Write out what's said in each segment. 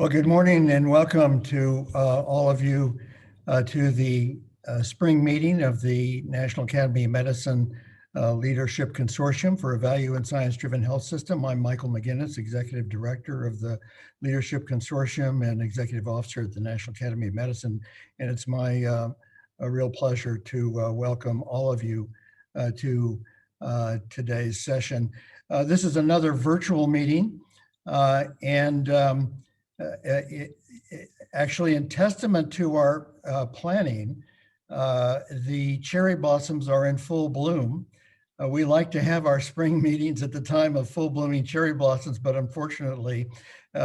Well, good morning and welcome to all of you to the spring meeting of the National Academy of Medicine Leadership Consortium for a Value and Science-Driven Health System. I'm Michael McGinnis, Executive Director of the Leadership Consortium and Executive Officer at the National Academy of Medicine. And it's my a real pleasure to welcome all of you to today's session. This is another virtual meeting actually, in testament to our planning, the cherry blossoms are in full bloom. We like to have our spring meetings at the time of full blooming cherry blossoms, but unfortunately,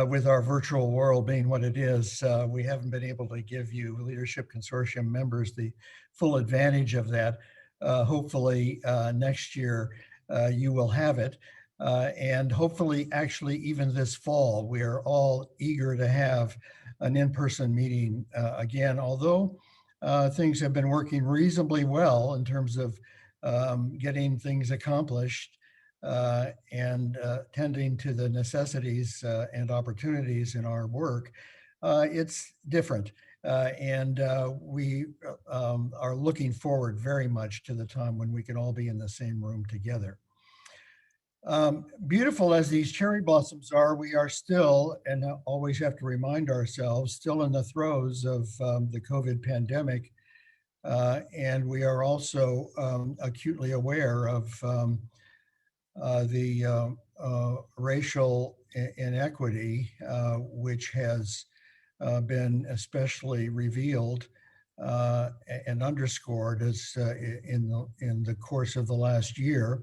with our virtual world being what it is, we haven't been able to give you Leadership Consortium members the full advantage of that. Hopefully, next year, you will have it. And hopefully, actually, even this fall, we are all eager to have an in-person meeting again, although things have been working reasonably well in terms of getting things accomplished and tending to the necessities and opportunities in our work. It's different. We are looking forward very much to the time when we can all be in the same room together. Beautiful as these cherry blossoms are, we are still, and always have to remind ourselves, still in the throes of the COVID pandemic. And we are also acutely aware of the racial inequity, which has been especially revealed and underscored as in the course of the last year.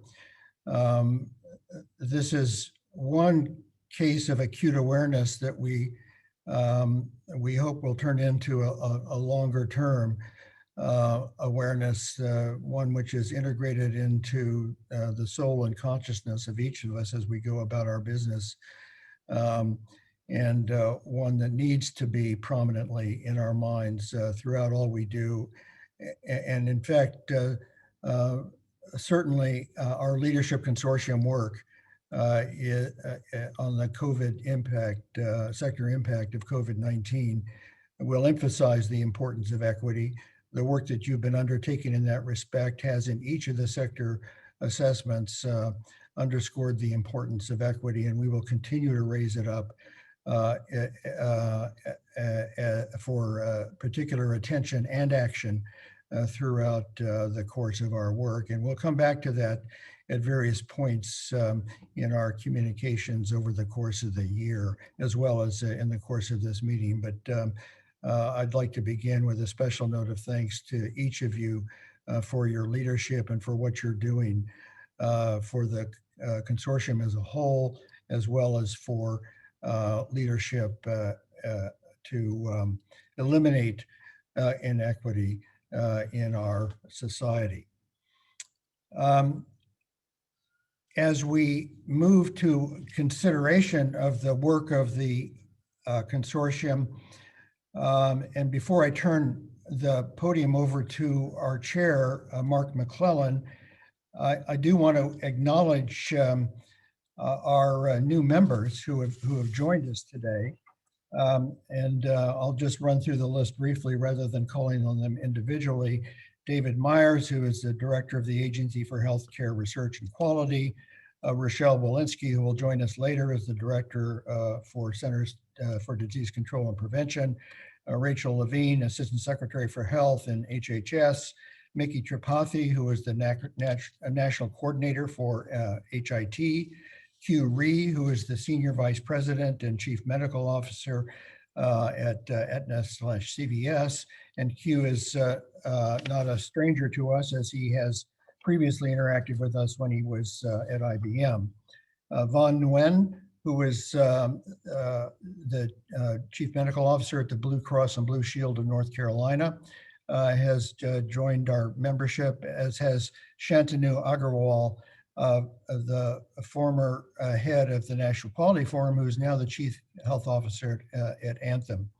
This is one case of acute awareness that we hope will turn into a longer term awareness, one which is integrated into the soul and consciousness of each of us as we go about our business, and one that needs to be prominently in our minds throughout all we do. And in fact, certainly our Leadership Consortium work on the COVID impact, sector impact of COVID-19 will emphasize the importance of equity. The work that you've been undertaking in that respect has in each of the sector assessments underscored the importance of equity, and we will continue to raise it up for particular attention and action throughout the course of our work. And we'll come back to that at various points in our communications over the course of the year, as well as in the course of this meeting. But I'd like to begin with a special note of thanks to each of you for your leadership and for what you're doing for the consortium as a whole, as well as for leadership to eliminate inequity in our society. As we move to consideration of the work of the consortium, and before I turn the podium over to our chair, Mark McClellan, I do want to acknowledge our new members who have joined us today. I'll just run through the list briefly rather than calling on them individually. David Myers, who is the Director of the Agency for Healthcare Research and Quality. Rochelle Walensky, who will join us later as the Director for Centers for Disease Control and Prevention. Rachel Levine, Assistant Secretary for Health and HHS. Mickey Tripathi, who is the National Coordinator for HIT. Q Ree, who is the Senior Vice President and Chief Medical Officer at Aetna/CVS. And Q is not a stranger to us, as he has previously interacted with us when he was at IBM. Von Nguyen, who is the Chief Medical Officer at the Blue Cross and Blue Shield of North Carolina, has joined our membership, as has Shantanu Agarwal, the former head of the National Quality Forum, who is now the Chief Health Officer at Anthem.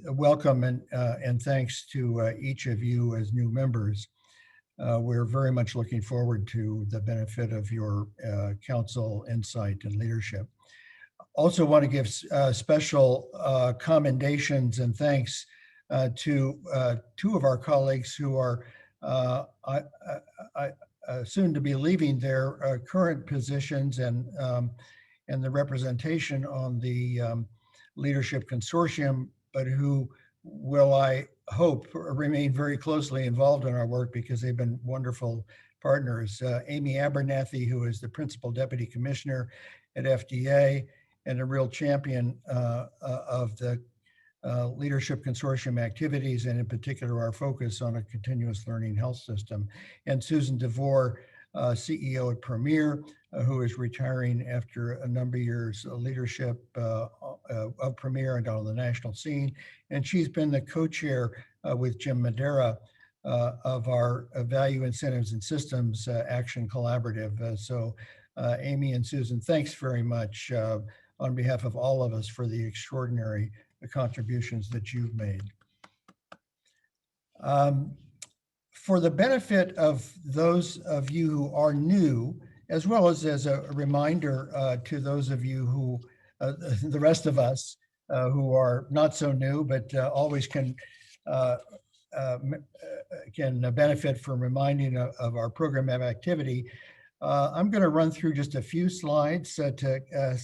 Welcome and thanks to each of you as new members. We're very much looking forward to the benefit of your counsel, insight, and leadership. Also want to give special commendations and thanks to two of our colleagues who are soon to be leaving their current positions and the representation on the Leadership Consortium, but who will, I hope, remain very closely involved in our work because they've been wonderful partners. Amy Abernathy, who is the Principal Deputy Commissioner at FDA and a real champion of the Leadership Consortium activities, and in particular our focus on a continuous learning health system. And Susan DeVore, CEO at Premier, who is retiring after a number of years of leadership of Premier and on the national scene. And she's been the co-chair with Jim Madera of our Value Incentives and Systems Action Collaborative. So Amy and Susan, thanks very much on behalf of all of us for the extraordinary contributions that you've made. For the benefit of those of you who are new, as well as a reminder to those of you who, the rest of us who are not so new, but always can benefit from reminding of our program of activity, I'm going to run through just a few slides to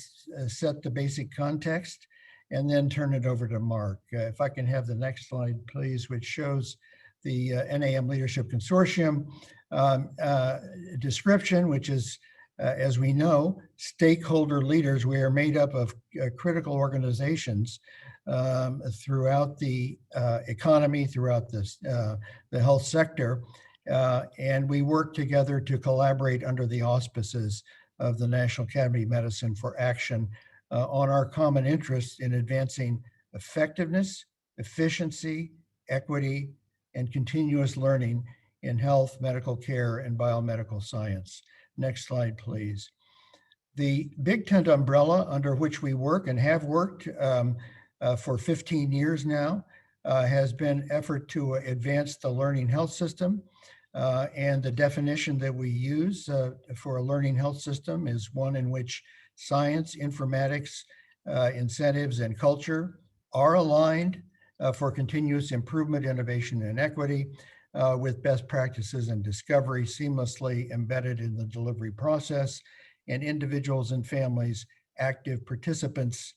set the basic context and then turn it over to Mark. If I can have the next slide, please, which shows the NAM Leadership Consortium description, which is, as we know, stakeholder leaders. We are made up of critical organizations throughout the economy, throughout this, the health sector, and we work together to collaborate under the auspices of the National Academy of Medicine for action on our common interests in advancing effectiveness, efficiency, equity, and continuous learning in health, medical care, and biomedical science. Next slide, please. The big tent umbrella under which we work and have worked for 15 years now has been effort to advance the learning health system. And the definition that we use for a learning health system is one in which science, informatics, incentives, and culture are aligned for continuous improvement, innovation, and equity, with best practices and discovery seamlessly embedded in the delivery process, and individuals and families active participants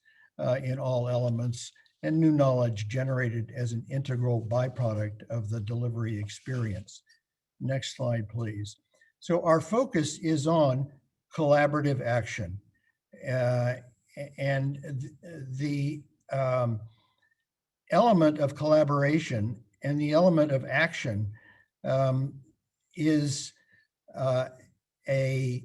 in all elements, and new knowledge generated as an integral byproduct of the delivery experience. Next slide, please. So our focus is on collaborative action. And the element of collaboration and the element of action is a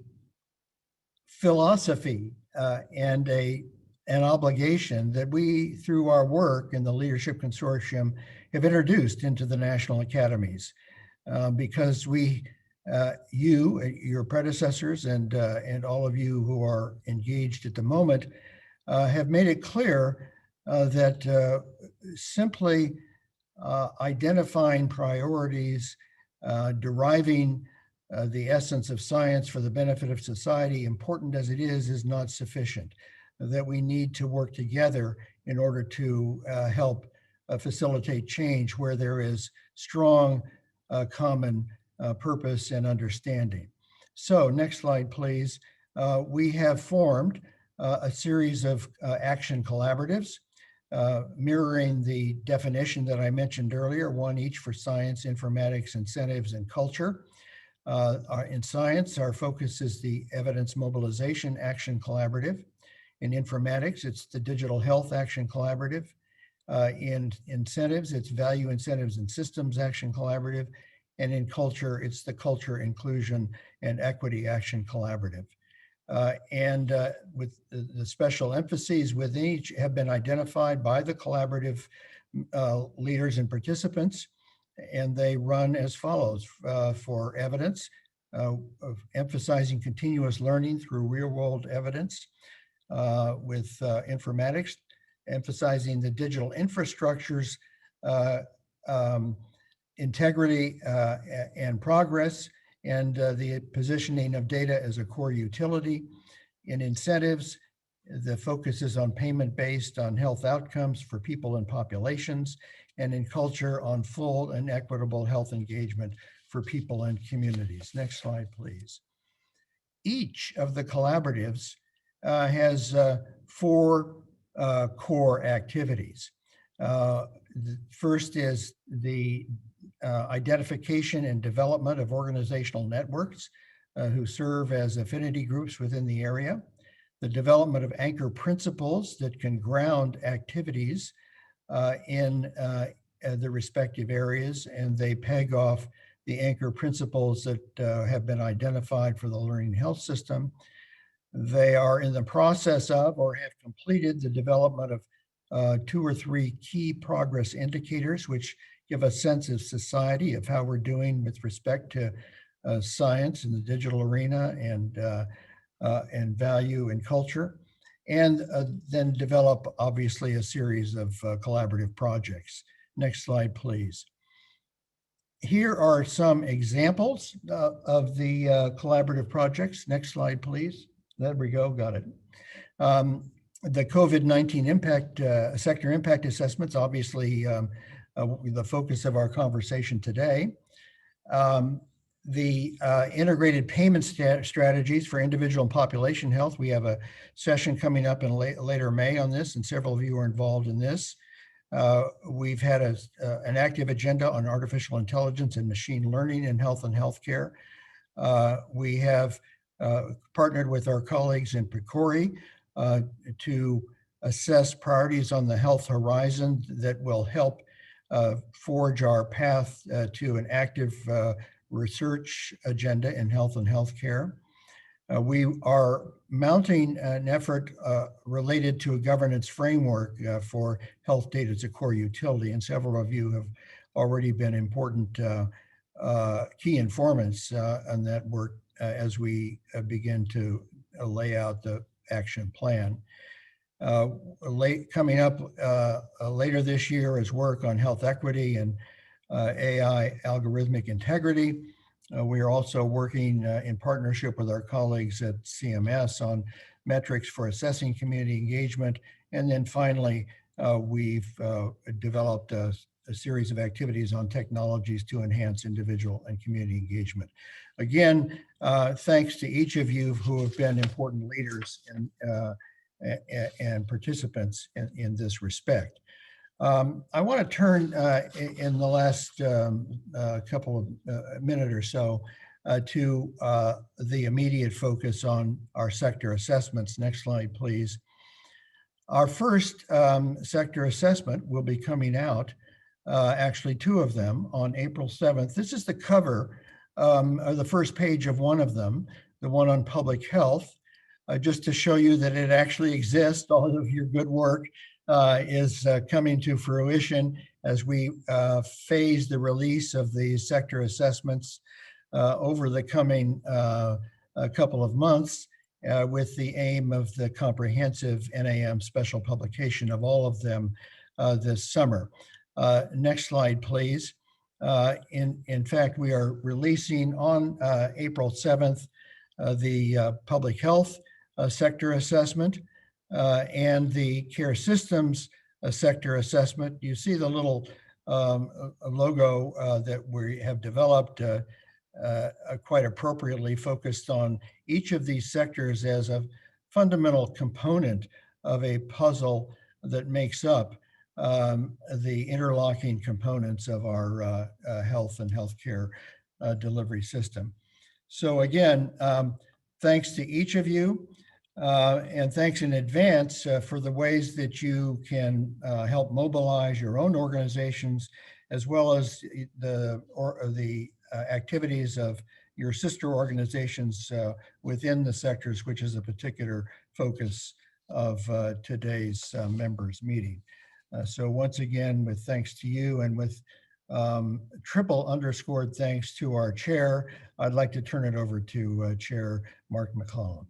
philosophy and an obligation that we, through our work in the Leadership Consortium, have introduced into the national academies. Because we, your predecessors, and all of you who are engaged at the moment, have made it clear that simply identifying priorities, deriving the essence of science for the benefit of society, important as it is not sufficient. That we need to work together in order to help facilitate change where there is strong common purpose and understanding. So next slide, please. We have formed a series of action collaboratives, mirroring the definition that I mentioned earlier, one each for science, informatics, incentives, and culture. In science, our focus is the Evidence Mobilization Action Collaborative. In informatics, it's the Digital Health Action Collaborative. In incentives, it's Value Incentives and Systems Action Collaborative. And in culture, it's the Culture, Inclusion, and Equity Action Collaborative. With the special emphases within each have been identified by the collaborative leaders and participants, and they run as follows. For evidence, of emphasizing continuous learning through real-world evidence. With informatics, emphasizing the digital infrastructures, integrity and progress, and the positioning of data as a core utility. In incentives, The focus is on payment based on health outcomes for people and populations, and in culture on full and equitable health engagement for people and communities. Next slide, please. Each of the collaboratives has four core activities. First is the identification and development of organizational networks who serve as affinity groups within the area, the development of anchor principles that can ground activities in the respective areas, and they peg off the anchor principles that have been identified for the learning health system. They are in the process of or have completed the development of 2 or 3 key progress indicators, which give a sense of society of how we're doing with respect to science in the digital arena and value and culture, and then develop obviously a series of collaborative projects. Next slide, please. Here are some examples of the collaborative projects. Next slide, please. There we go, got it. The COVID-19 impact, sector impact assessments, obviously the focus of our conversation today. The integrated payment strategies for individual and population health. We have a session coming up in later May on this, and several of you are involved in this. We've had an active agenda on artificial intelligence and machine learning in health and healthcare. We have partnered with our colleagues in PCORI to assess priorities on the health horizon that will help forge our path to an active research agenda in health and healthcare. We are mounting an effort related to a governance framework for health data as a core utility, and several of you have already been important key informants on that work as we begin to lay out the action plan. Coming up later this year is work on health equity and AI algorithmic integrity. We are also working in partnership with our colleagues at CMS on metrics for assessing community engagement. And then finally, we've developed a series of activities on technologies to enhance individual and community engagement. Again, thanks to each of you who have been important leaders and participants in this respect. I want to turn in the last couple of minute or so to the immediate focus on our sector assessments. Next slide, please. Our first sector assessment will be coming out, actually 2 of them, on April 7th. This is the cover, or the first page of one of them, the one on public health, just to show you that it actually exists. All of your good work is coming to fruition as we phase the release of the sector assessments over the coming couple of months with the aim of the comprehensive NAM special publication of all of them this summer. Next slide, please. In fact, we are releasing on April 7th the public health sector assessment and the care systems sector assessment. You see the little logo that we have developed quite appropriately focused on each of these sectors as a fundamental component of a puzzle that makes up the interlocking components of our health and healthcare delivery system. So again, thanks to each of you. And thanks in advance for the ways that you can help mobilize your own organizations, as well as the activities of your sister organizations within the sectors, which is a particular focus of today's members meeting. So once again, with thanks to you and with triple underscored thanks to our chair, I'd like to turn it over to Chair Mark McClellan.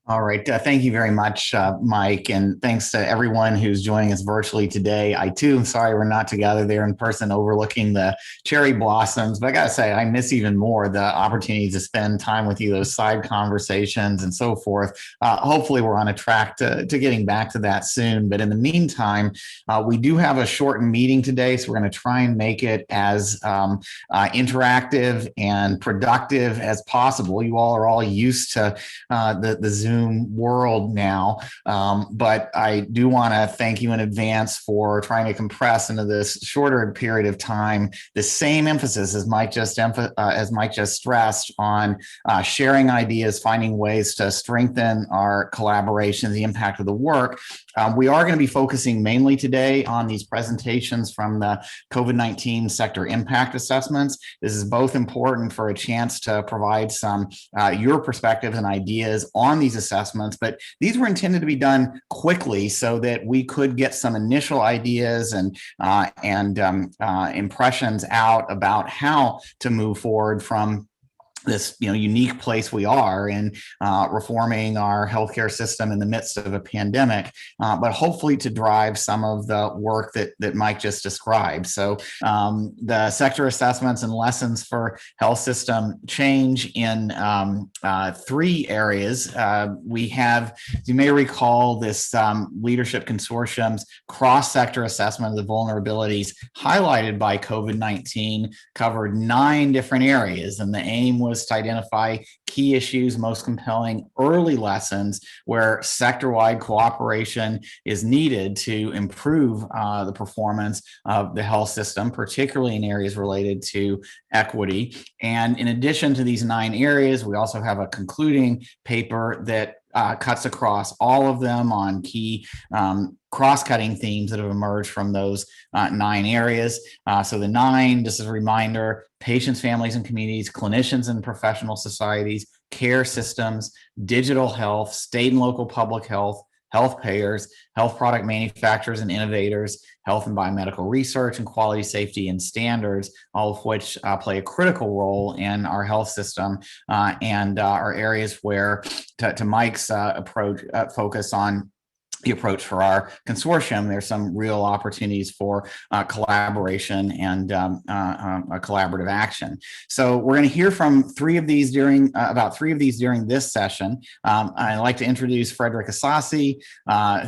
All right. Thank you very much, Mike. And thanks to everyone who's joining us virtually today. I, too, am sorry we're not together there in person overlooking the cherry blossoms. But I got to say, I miss even more the opportunity to spend time with you, those side conversations and so forth. Hopefully, we're on a track to getting back to that soon. But in the meantime, we do have a shortened meeting today. So we're going to try and make it as interactive and productive as possible. You all are all used to the Zoom world now. But I do want to thank you in advance for trying to compress into this shorter period of time the same emphasis as Mike just stressed on sharing ideas, finding ways to strengthen our collaboration, the impact of the work. We are going to be focusing mainly today on these presentations from the COVID-19 sector impact assessments. This is both important for a chance to provide some your perspectives and ideas on these assessments, but these were intended to be done quickly so that we could get some initial ideas and impressions out about how to move forward from this unique place we are in reforming our healthcare system in the midst of a pandemic, but hopefully to drive some of the work that Mike just described. So the sector assessments and lessons for health system change in 3 areas. We have, as you may recall, this Leadership Consortium's cross-sector assessment of the vulnerabilities highlighted by COVID-19 covered 9 different areas, and the aim was to identify key issues, most compelling early lessons where sector-wide cooperation is needed to improve the performance of the health system, particularly in areas related to equity. And in addition to these 9 areas, we also have a concluding paper that cuts across all of them on key cross-cutting themes that have emerged from those 9 areas. So the 9, just as a reminder: patients, families, and communities, clinicians and professional societies, care systems, digital health, state and local public health, health payers, health product manufacturers and innovators, health and biomedical research, and quality, safety, and standards, all of which play a critical role in our health system and are areas where, to Mike's focus on the approach for our consortium, there's some real opportunities for collaboration and a collaborative action. So we're going to hear from about three of these during this session. I'd like to introduce Frederick Asasi,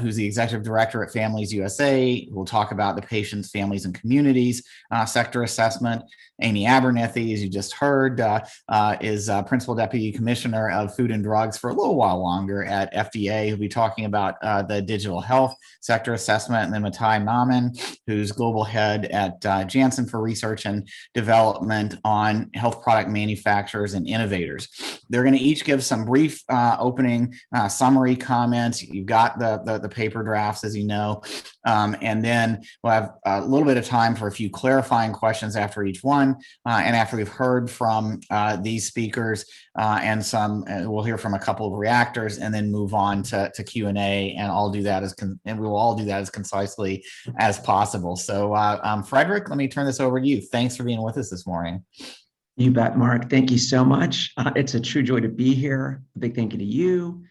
who's the Executive Director at Families USA, who will talk about the Patients, Families, and Communities sector assessment. Amy Abernethy, as you just heard, is Principal Deputy Commissioner of Food and Drugs for a little while longer at FDA, who'll be talking about the digital health sector assessment. And then Matai Nauman, who's Global Head at Janssen for Research and Development on health product manufacturers and innovators. They're going to each give some brief opening summary comments. You've got the paper drafts, as you know, and then we'll have a little bit of time for a few clarifying questions after each one. And after we've heard from these speakers and we'll hear from a couple of reactors and then move on to Q&A, and we will all do that as concisely as possible. So Frederick, let me turn this over to you. Thanks for being with us this morning. You bet, Mark. Thank you so much. It's a true joy to be here. A big thank you to you.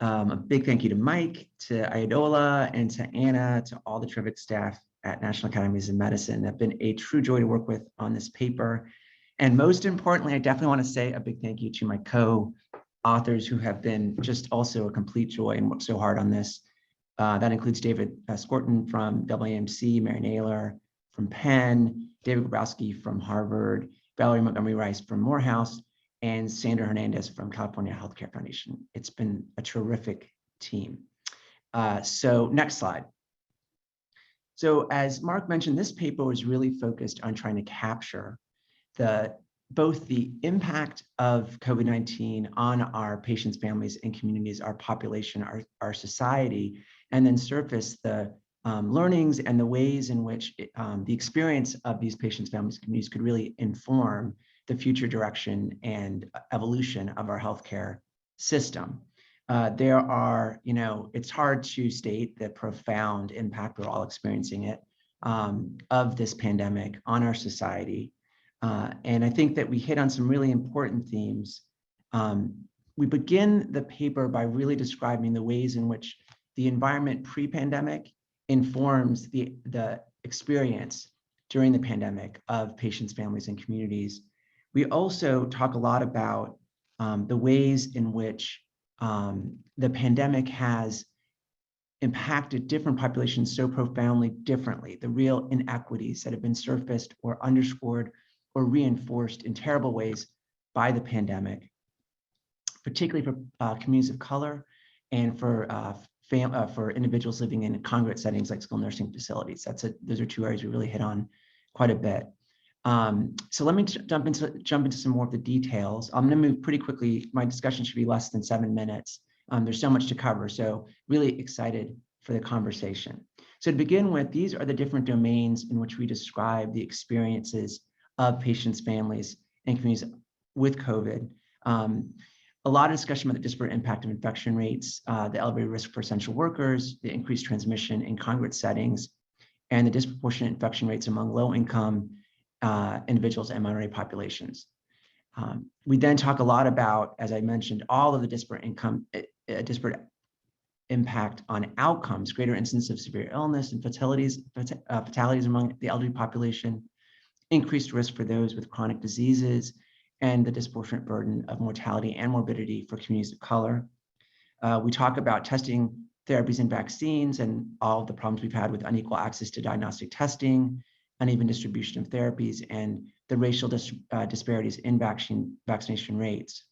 A big thank you to Mike, to Ayadola, and to Anna, to all the terrific staff at National Academies of Medicine. It's been a true joy to work with on this paper. And most importantly, I definitely want to say a big thank you to my co-authors who have been just also a complete joy and worked so hard on this. That includes David Skorton from WAMC, Mary Naylor from Penn, David Grabowski from Harvard, Valerie Montgomery Rice from Morehouse, and Sandra Hernandez from California Healthcare Foundation. It's been a terrific team. So next slide. So as Mark mentioned, this paper was really focused on trying to capture both the impact of COVID-19 on our patients, families, and communities, our population, our society, and then surface the learnings and the ways in which the experience of these patients, families, and communities could really inform the future direction and evolution of our healthcare system. There are, it's hard to state the profound impact, we're all experiencing it, of this pandemic on our society. And I think that we hit on some really important themes We begin the paper by really describing the ways in which the environment pre-pandemic informs the experience during the pandemic of patients, families, and communities. We also talk a lot about the ways in which the pandemic has impacted different populations so profoundly differently, the real inequities that have been surfaced or underscored or reinforced in terrible ways by the pandemic, particularly for communities of color and for individuals living in congregate settings like skilled nursing facilities. Those are two areas we really hit on quite a bit. So let me jump into some more of the details. I'm going to move pretty quickly. My discussion should be less than 7 minutes. There's so much to cover, so really excited for the conversation. So to begin with, these are the different domains in which we describe the experiences of patients, families, and communities with COVID. A lot of discussion about the disparate impact of infection rates, the elevated risk for essential workers, the increased transmission in congregate settings, and the disproportionate infection rates among low-income individuals and minority populations. We then talk a lot about, as I mentioned, all of the disparate impact on outcomes, greater incidence of severe illness and fatalities among the elderly population, increased risk for those with chronic diseases, and the disproportionate burden of mortality and morbidity for communities of color. We talk about testing, therapies, and vaccines, and all of the problems we've had with unequal access to diagnostic testing, uneven distribution of therapies, and the racial disparities in vaccination rates.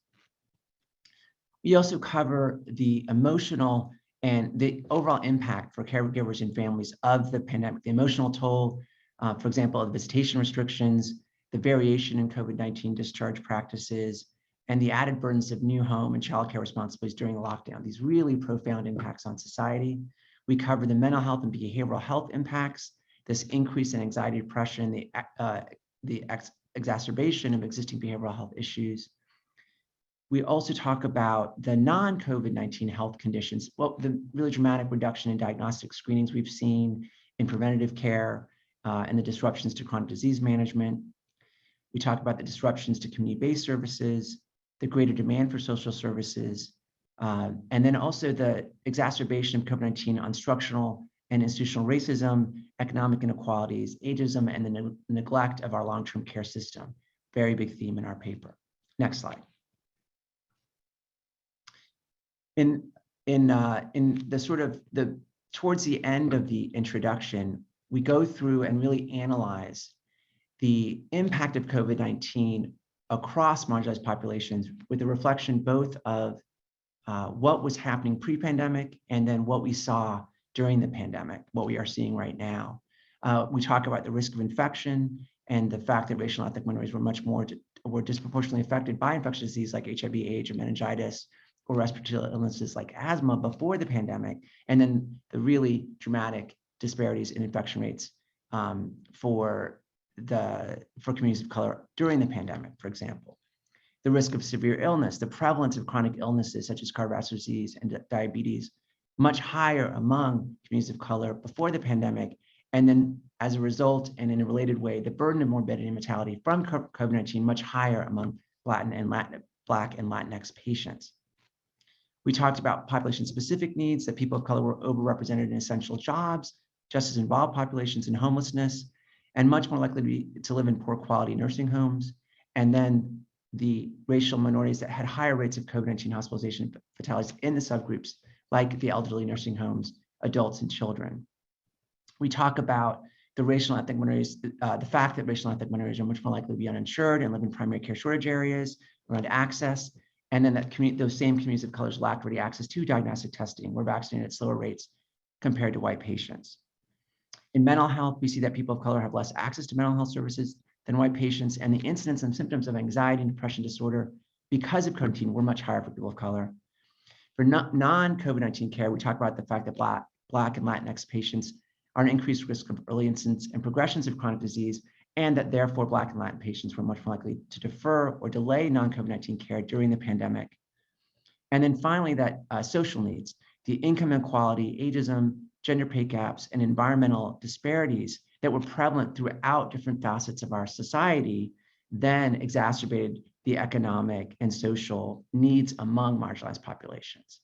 We also cover the emotional and the overall impact for caregivers and families of the pandemic, the emotional toll, for example, the visitation restrictions, the variation in COVID-19 discharge practices, and the added burdens of new home and childcare responsibilities during the lockdown, these really profound impacts on society. We cover the mental health and behavioral health impacts, this increase in anxiety, depression, the exacerbation of existing behavioral health issues. We also talk about the non-COVID-19 health conditions, the really dramatic reduction in diagnostic screenings we've seen in preventative care, and the disruptions to chronic disease management. We talk about the disruptions to community-based services, the greater demand for social services, and then also the exacerbation of COVID-19 on structural and institutional racism, economic inequalities, ageism, and the neglect of our long-term care system. Very big theme in our paper. Next slide. In the sort of towards the end of the introduction, we go through and really analyze the impact of COVID-19 across marginalized populations with a reflection both of what was happening pre-pandemic and then what we saw during the pandemic, what we are seeing right now. We talk about the risk of infection and the fact that racial and ethnic minorities were disproportionately affected by infectious disease like HIV, AIDS, or meningitis, or respiratory illnesses like asthma before the pandemic, and then the really dramatic disparities in infection rates for communities of color during the pandemic, for example. The risk of severe illness, the prevalence of chronic illnesses such as cardiovascular disease and diabetes, much higher among communities of color before the pandemic, and then as a result and in a related way, the burden of morbidity and mortality from COVID-19 much higher among Black and Latinx patients. We talked about population-specific needs, that people of color were overrepresented in essential jobs, just as involved populations in homelessness, and much more likely to live in poor quality nursing homes. And then the racial minorities that had higher rates of COVID-19 hospitalization fatalities in the subgroups, like the elderly nursing homes, adults, and children. We talk about the racial and ethnic minorities, the fact that racial and ethnic minorities are much more likely to be uninsured and live in primary care shortage areas around access. And then that those same communities of colors lack ready access to diagnostic testing, were vaccinated at slower rates compared to white patients. In mental health, we see that people of color have less access to mental health services than white patients, and the incidence and symptoms of anxiety and depression disorder because of COVID-19 were much higher for people of color. For non-COVID-19 care, we talk about the fact that Black and Latinx patients are an increased risk of early incidence and progressions of chronic disease, and that therefore Black and Latin patients were much more likely to defer or delay non-COVID-19 care during the pandemic. And then finally, that social needs, the income inequality, ageism, gender pay gaps, and environmental disparities that were prevalent throughout different facets of our society, then exacerbated the economic and social needs among marginalized populations.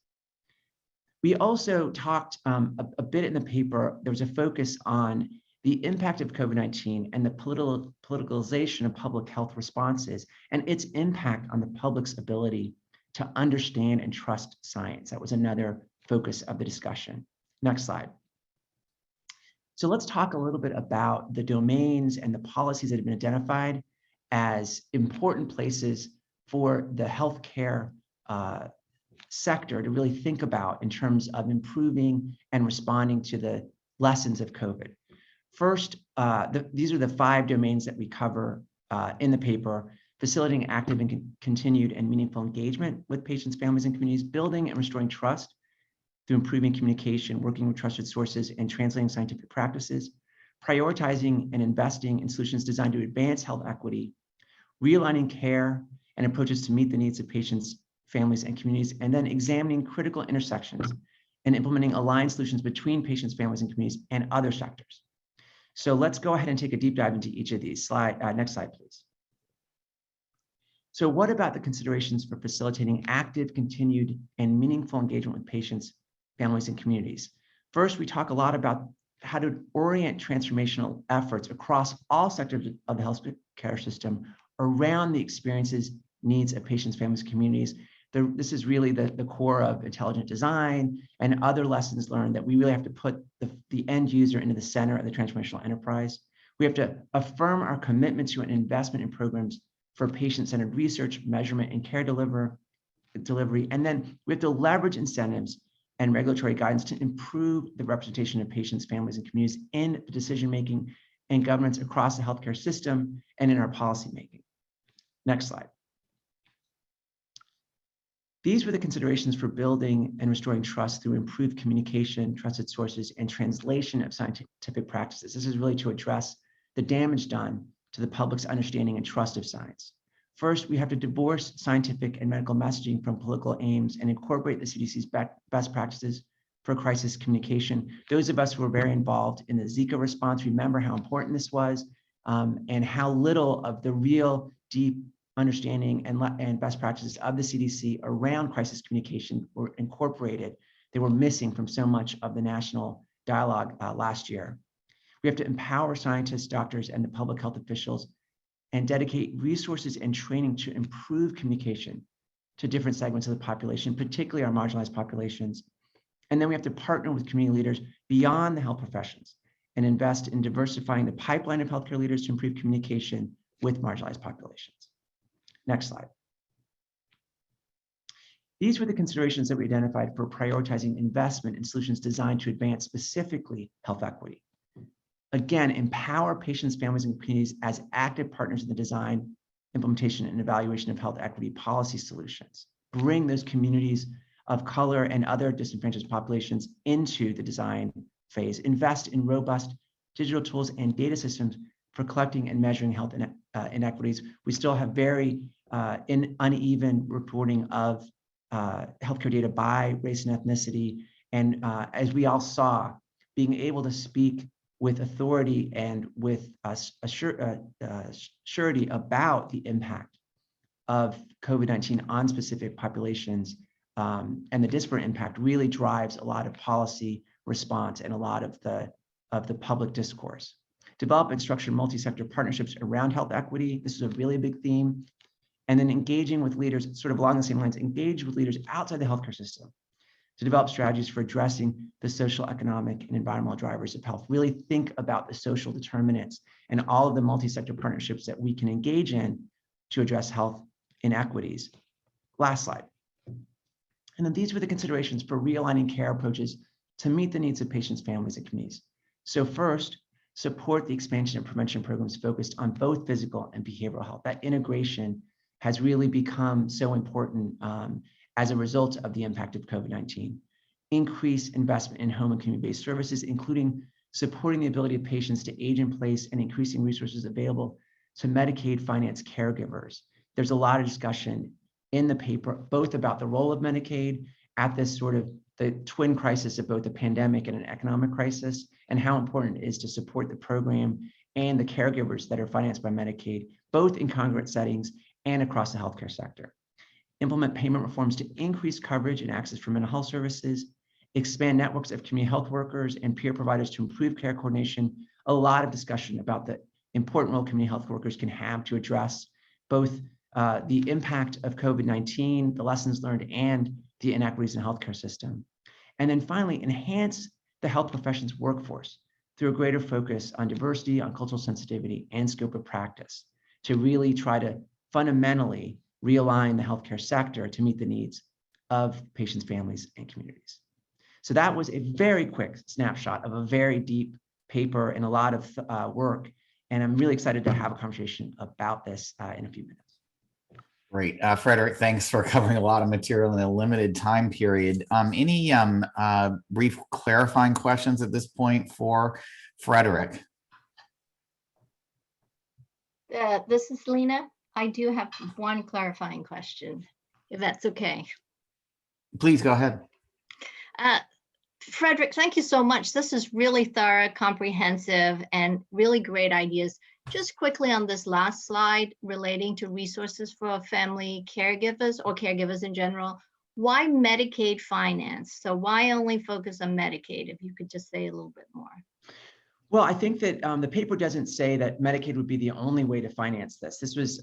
We also talked a bit in the paper, there was a focus on the impact of COVID-19 and the politicalization of public health responses and its impact on the public's ability to understand and trust science. That was another focus of the discussion. Next slide. So let's talk a little bit about the domains and the policies that have been identified as important places for the healthcare sector to really think about in terms of improving and responding to the lessons of COVID. First, these are the 5 domains that we cover in the paper: facilitating active and continued and meaningful engagement with patients, families, and communities, building and restoring trust through improving communication, working with trusted sources, and translating scientific practices, prioritizing and investing in solutions designed to advance health equity, realigning care and approaches to meet the needs of patients, families, and communities, and then examining critical intersections and implementing aligned solutions between patients, families, and communities and other sectors. So let's go ahead and take a deep dive into each of these. Next slide, please. So what about the considerations for facilitating active, continued, and meaningful engagement with patients, families, and communities? First, we talk a lot about how to orient transformational efforts across all sectors of the healthcare system around the experiences, needs of patients, families, communities. This is really the core of intelligent design and other lessons learned, that we really have to put the end user into the center of the transformational enterprise. We have to affirm our commitment to an investment in programs for patient-centered research, measurement, and care delivery. And then we have to leverage incentives and regulatory guidance to improve the representation of patients, families, and communities in the decision-making and governance across the healthcare system and in our policymaking. Next slide. These were the considerations for building and restoring trust through improved communication, trusted sources, and translation of scientific practices. This is really to address the damage done to the public's understanding and trust of science. First, we have to divorce scientific and medical messaging from political aims and incorporate the CDC's best practices for crisis communication. Those of us who were very involved in the Zika response remember how important this was, and how little of the real deep understanding and best practices of the CDC around crisis communication were incorporated. They were missing from so much of the national dialogue last year. We have to empower scientists, doctors, and the public health officials and dedicate resources and training to improve communication to different segments of the population, particularly our marginalized populations. And then we have to partner with community leaders beyond the health professions and invest in diversifying the pipeline of healthcare leaders to improve communication with marginalized populations. Next slide. These were the considerations that we identified for prioritizing investment in solutions designed to advance specifically health equity. Again, empower patients, families, and communities as active partners in the design, implementation, and evaluation of health equity policy solutions. Bring those communities of color and other disenfranchised populations into the design phase. Invest in robust digital tools and data systems for collecting and measuring health inequities. We still have very uneven reporting of healthcare data by race and ethnicity. And as we all saw, being able to speak with authority and with surety about the impact of COVID-19 on specific populations and the disparate impact really drives a lot of policy response and a lot of the public discourse. Develop and structure multi-sector partnerships around health equity. This is a really big theme. And then engaging with leaders, sort of along the same lines, engage with leaders outside the healthcare system to develop strategies for addressing the social, economic, and environmental drivers of health. Really think about the social determinants and all of the multi-sector partnerships that we can engage in to address health inequities. Last slide. And then these were the considerations for realigning care approaches to meet the needs of patients, families, and communities. So first, support the expansion of prevention programs focused on both physical and behavioral health. That integration has really become so important as a result of the impact of COVID-19. Increase investment in home and community-based services, including supporting the ability of patients to age in place and increasing resources available to Medicaid finance caregivers. There's a lot of discussion in the paper, both about the role of Medicaid at this sort of the twin crisis of both a pandemic and an economic crisis, and how important it is to support the program and the caregivers that are financed by Medicaid, both in congruent settings and across the healthcare sector. Implement payment reforms to increase coverage and access for mental health services, expand networks of community health workers and peer providers to improve care coordination. A lot of discussion about the important role community health workers can have to address both the impact of COVID-19, the lessons learned, and the inequities in the healthcare system. And then finally, enhance the health professions workforce through a greater focus on diversity, on cultural sensitivity, and scope of practice to really try to fundamentally realign the healthcare sector to meet the needs of patients, families, and communities. So that was a very quick snapshot of a very deep paper and a lot of work. And I'm really excited to have a conversation about this in a few minutes. Great. Frederick, thanks for covering a lot of material in a limited time period. Any brief clarifying questions at this point for Frederick? This is Lena. I do have one clarifying question, if that's okay. Please go ahead. Frederick, thank you so much. This is really thorough, comprehensive, and really great ideas. Just quickly on this last slide relating to resources for family caregivers or caregivers in general, why Medicaid finance? So why only focus on Medicaid? If you could just say a little bit more. Well, I think that the paper doesn't say that Medicaid would be the only way to finance this. This was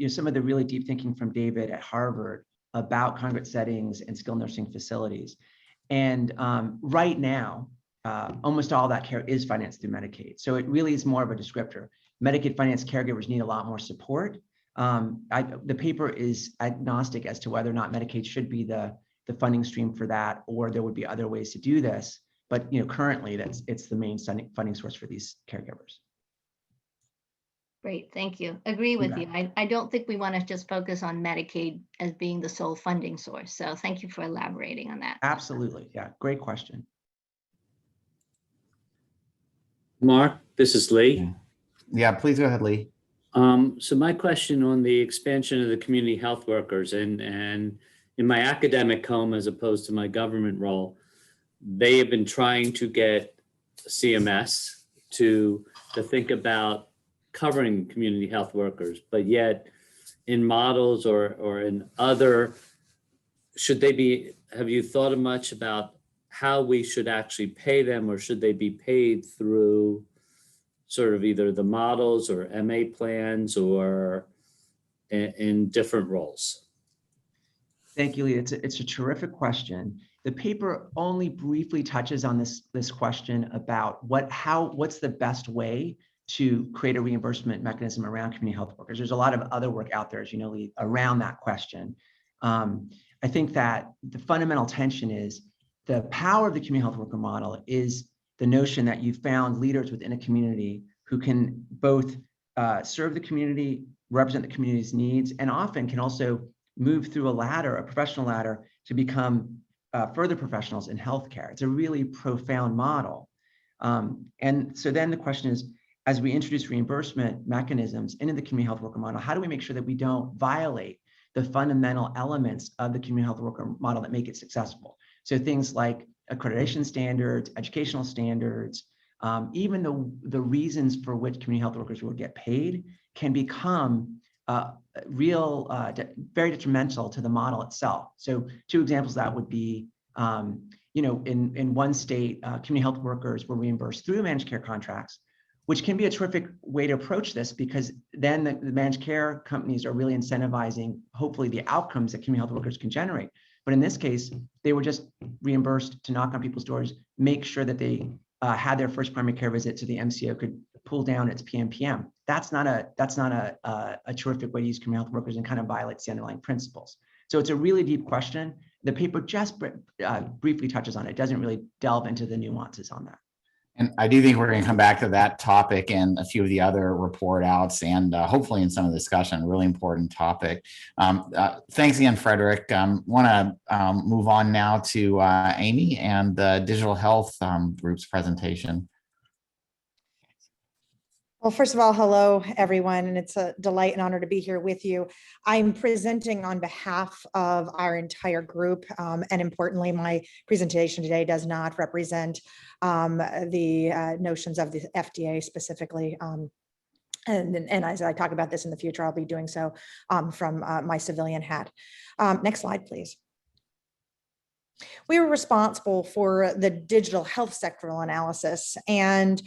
some of the really deep thinking from David at Harvard about congregate settings and skilled nursing facilities. And right now, almost all that care is financed through Medicaid. So it really is more of a descriptor. Medicaid financed caregivers need a lot more support. The paper is agnostic as to whether or not Medicaid should be the funding stream for that, or there would be other ways to do this. But currently, it's the main funding source for these caregivers. Great, thank you. Agree with you. I don't think we want to just focus on Medicaid as being the sole funding source. So thank you for elaborating on that. Absolutely, yeah, great question. Mark, this is Lee. Yeah, please go ahead, Lee. So my question on the expansion of the community health workers and in my academic home, as opposed to my government role, they have been trying to get CMS to think about covering community health workers, but yet in models or in other, have you thought much about how we should actually pay them, or should they be paid through sort of either the models or MA plans or in different roles? Thank you, Lee. It's a terrific question. The paper only briefly touches on this question about what's the best way to create a reimbursement mechanism around community health workers. There's a lot of other work out there, as you know, Lee, around that question. I think that the fundamental tension is the power of the community health worker model is the notion that you've found leaders within a community who can both serve the community, represent the community's needs, and often can also move through a professional ladder to become further professionals in healthcare. It's a really profound model. And so then the question is, as we introduce reimbursement mechanisms into the community health worker model, how do we make sure that we don't violate the fundamental elements of the community health worker model that make it successful? So things like accreditation standards, educational standards, even the reasons for which community health workers will get paid can become very detrimental to the model itself. So two examples of that would be, in one state, community health workers were reimbursed through managed care contracts, which can be a terrific way to approach this, because then the managed care companies are really incentivizing, hopefully, the outcomes that community health workers can generate. But in this case, they were just reimbursed to knock on people's doors, make sure that they had their first primary care visit so the MCO could pull down its PMPM. That's not a terrific way to use community health workers, and kind of violates the underlying principles. So it's a really deep question. The paper just briefly touches on it. It doesn't really delve into the nuances on that. And I do think we're going to come back to that topic and a few of the other report outs, and hopefully in some of the discussion, really important topic. Thanks again, Frederick. Want to move on now to Amy and the digital health group's presentation. Well, first of all, hello, everyone, and it's a delight and honor to be here with you. I'm presenting on behalf of our entire group, and importantly, my presentation today does not represent the notions of the FDA specifically. And as I talk about this in the future, I'll be doing so from my civilian hat. Next slide, please. We were responsible for the digital health sectoral analysis. And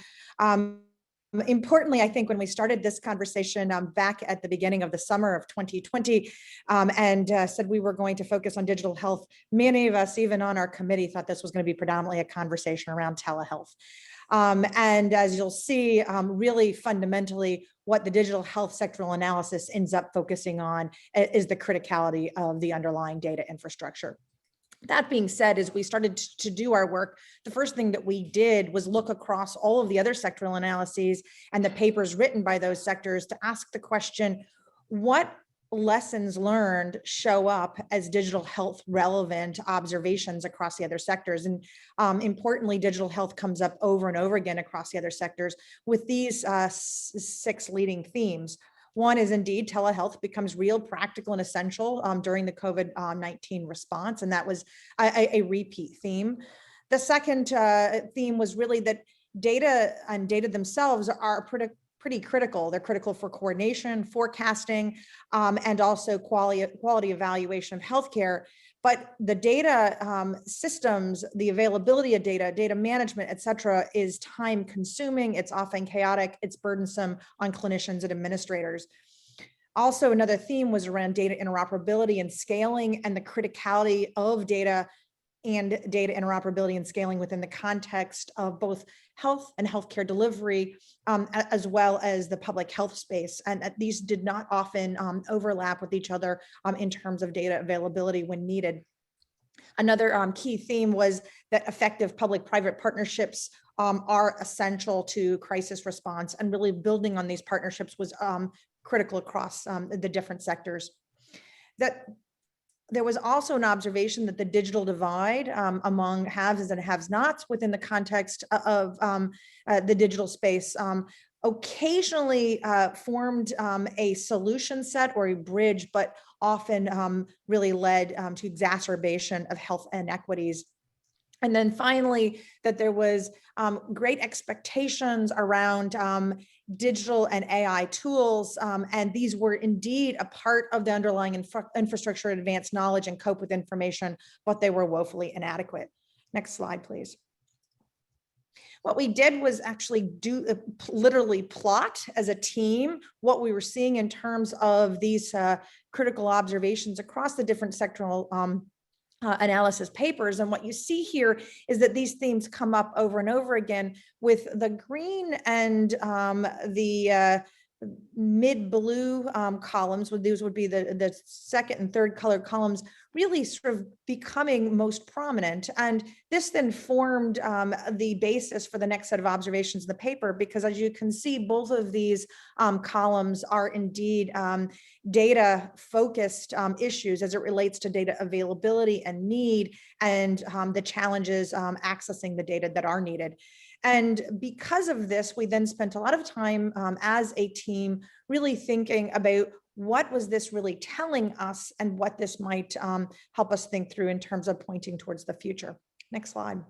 importantly, I think when we started this conversation back at the beginning of the summer of 2020 and said we were going to focus on digital health, many of us, even on our committee, thought this was going to be predominantly a conversation around telehealth. And as you'll see, really fundamentally, what the digital health sectoral analysis ends up focusing on is the criticality of the underlying data infrastructure. That being said, as we started to do our work, the first thing that we did was look across all of the other sectoral analyses and the papers written by those sectors to ask the question, what lessons learned show up as digital health relevant observations across the other sectors? And importantly, digital health comes up over and over again across the other sectors with these 6 leading themes. One is indeed telehealth becomes real, practical, and essential during the COVID-19 response, and that was a repeat theme. The second theme was really that data and data themselves are pretty critical. They're critical for coordination, forecasting, and also quality evaluation of healthcare. But the data systems, the availability of data, data management, et cetera, is time consuming. It's often chaotic. It's burdensome on clinicians and administrators. Also, another theme was around data interoperability and scaling and the criticality of data and data interoperability and scaling within the context of both health and healthcare delivery, as well as the public health space. And these did not often overlap with each other in terms of data availability when needed. Another key theme was that effective public-private partnerships are essential to crisis response, and really building on these partnerships was critical across the different sectors. That there was also an observation that the digital divide among haves and have-nots within the context of the digital space occasionally formed a solution set or a bridge, but often really led to exacerbation of health inequities. And then finally, that there was great expectations around digital and AI tools, and these were indeed a part of the underlying infrastructure, advanced knowledge, and cope with information, but they were woefully inadequate. Next slide, please. What we did was actually literally plot as a team what we were seeing in terms of these critical observations across the different sectoral analysis papers. And what you see here is that these themes come up over and over again, with the green and the mid blue columns, these would be the second and third color columns, really sort of becoming most prominent. And this then formed the basis for the next set of observations in the paper, because as you can see, both of these columns are indeed data focused issues as it relates to data availability and need, and the challenges accessing the data that are needed. And because of this, we then spent a lot of time as a team really thinking about what was this really telling us and what this might help us think through in terms of pointing towards the future. Next slide.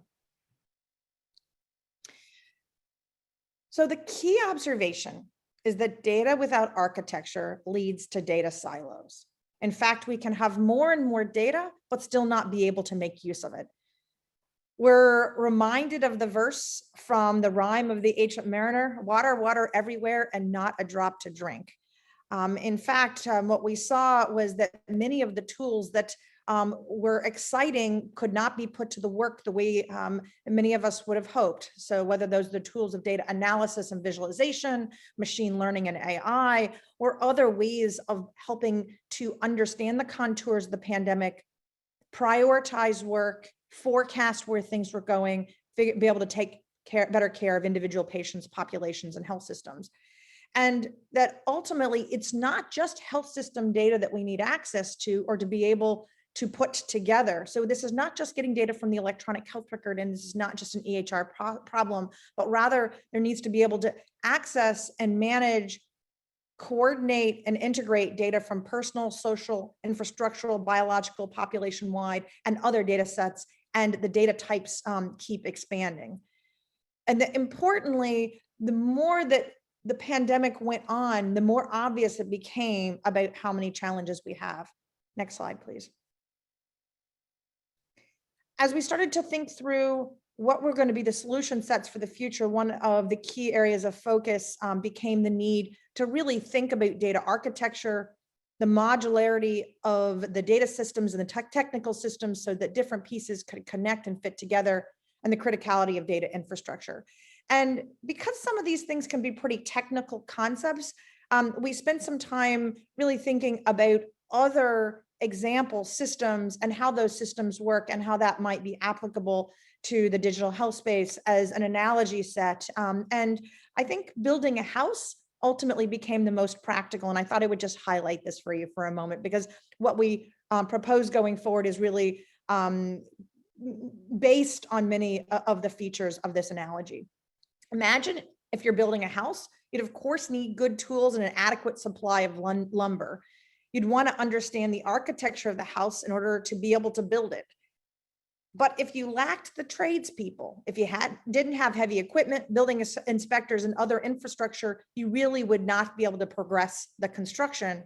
So the key observation is that data without architecture leads to data silos. In fact, we can have more and more data, but still not be able to make use of it. We're reminded of the verse from the rhyme of the Ancient Mariner: water, water everywhere, and not a drop to drink. In fact, what we saw was that many of the tools that were exciting could not be put to the work the way many of us would have hoped. So whether those are the tools of data analysis and visualization, machine learning and AI, or other ways of helping to understand the contours of the pandemic, prioritize work, forecast where things were going, be able to take better care of individual patients, populations, and health systems. And that ultimately, it's not just health system data that we need access to or to be able to put together. So this is not just getting data from the electronic health record, and this is not just an EHR problem, but rather there needs to be able to access and manage, coordinate and integrate data from personal, social, infrastructural, biological, population-wide, and other data sets, and the data types keep expanding. And importantly, the more that the pandemic went on, the more obvious it became about how many challenges we have. Next slide, please. As we started to think through what were going to be the solution sets for the future, one of the key areas of focus became the need to really think about data architecture, the modularity of the data systems and the technical systems so that different pieces could connect and fit together, and the criticality of data infrastructure. And because some of these things can be pretty technical concepts, we spent some time really thinking about other example systems and how those systems work and how that might be applicable to the digital health space as an analogy set. And I think building a house ultimately became the most practical. And I thought I would just highlight this for you for a moment, because what we propose going forward is really based on many of the features of this analogy. Imagine if you're building a house, you'd of course need good tools and an adequate supply of lumber. You'd want to understand the architecture of the house in order to be able to build it. But if you lacked the tradespeople, if you didn't have heavy equipment, building inspectors and other infrastructure, you really would not be able to progress the construction.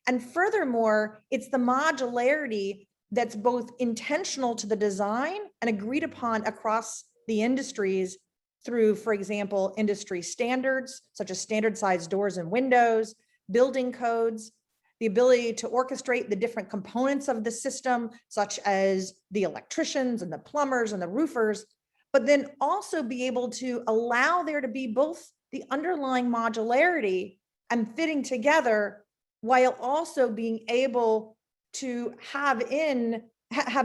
And furthermore, it's the modularity that's both intentional to the design and agreed upon across the industries through, for example, industry standards, such as standard size doors and windows, building codes, the ability to orchestrate the different components of the system, such as the electricians and the plumbers and the roofers, but then also be able to allow there to be both the underlying modularity and fitting together, while also being able to have the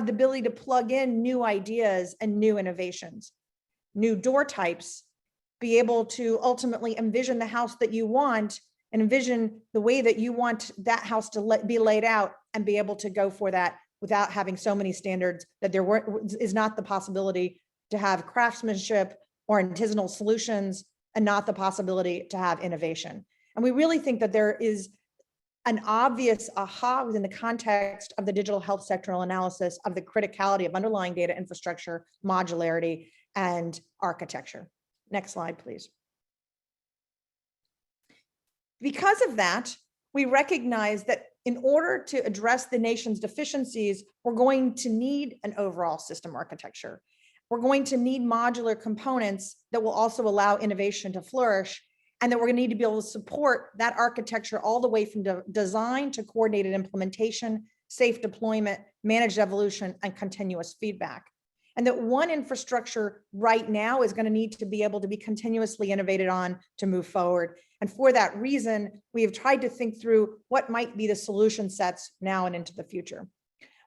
ability to plug in new ideas and new innovations, new door types, be able to ultimately envision the house that you want and envision the way that you want that house to be laid out, and be able to go for that without having so many standards that there is not the possibility to have craftsmanship or artisanal solutions, and not the possibility to have innovation. And we really think that there is an obvious aha within the context of the digital health sectoral analysis of the criticality of underlying data infrastructure, modularity, and architecture. Next slide, please. Because of that, we recognize that in order to address the nation's deficiencies, we're going to need an overall system architecture. We're going to need modular components that will also allow innovation to flourish, and that we're going to need to be able to support that architecture all the way from design to coordinated implementation, safe deployment, managed evolution, and continuous feedback. And that one infrastructure right now is going to need to be able to be continuously innovated on to move forward. And for that reason, we have tried to think through what might be the solution sets now and into the future.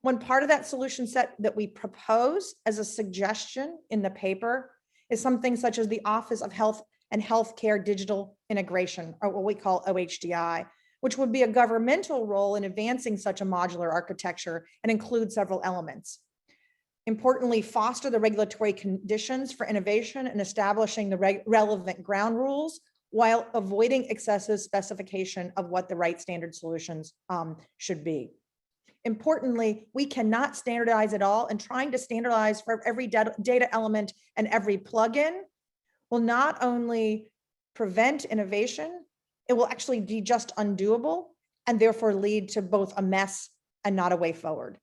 One part of that solution set that we propose as a suggestion in the paper is something such as the Office of Health and Healthcare Digital Integration, or what we call OHDI, which would be a governmental role in advancing such a modular architecture and include several elements. Importantly, foster the regulatory conditions for innovation and establishing the relevant ground rules, while avoiding excessive specification of what the right standard solutions should be. Importantly, we cannot standardize it all, and trying to standardize for every data element and every plugin will not only prevent innovation, it will actually be just undoable, and therefore lead to both a mess and not a way forward.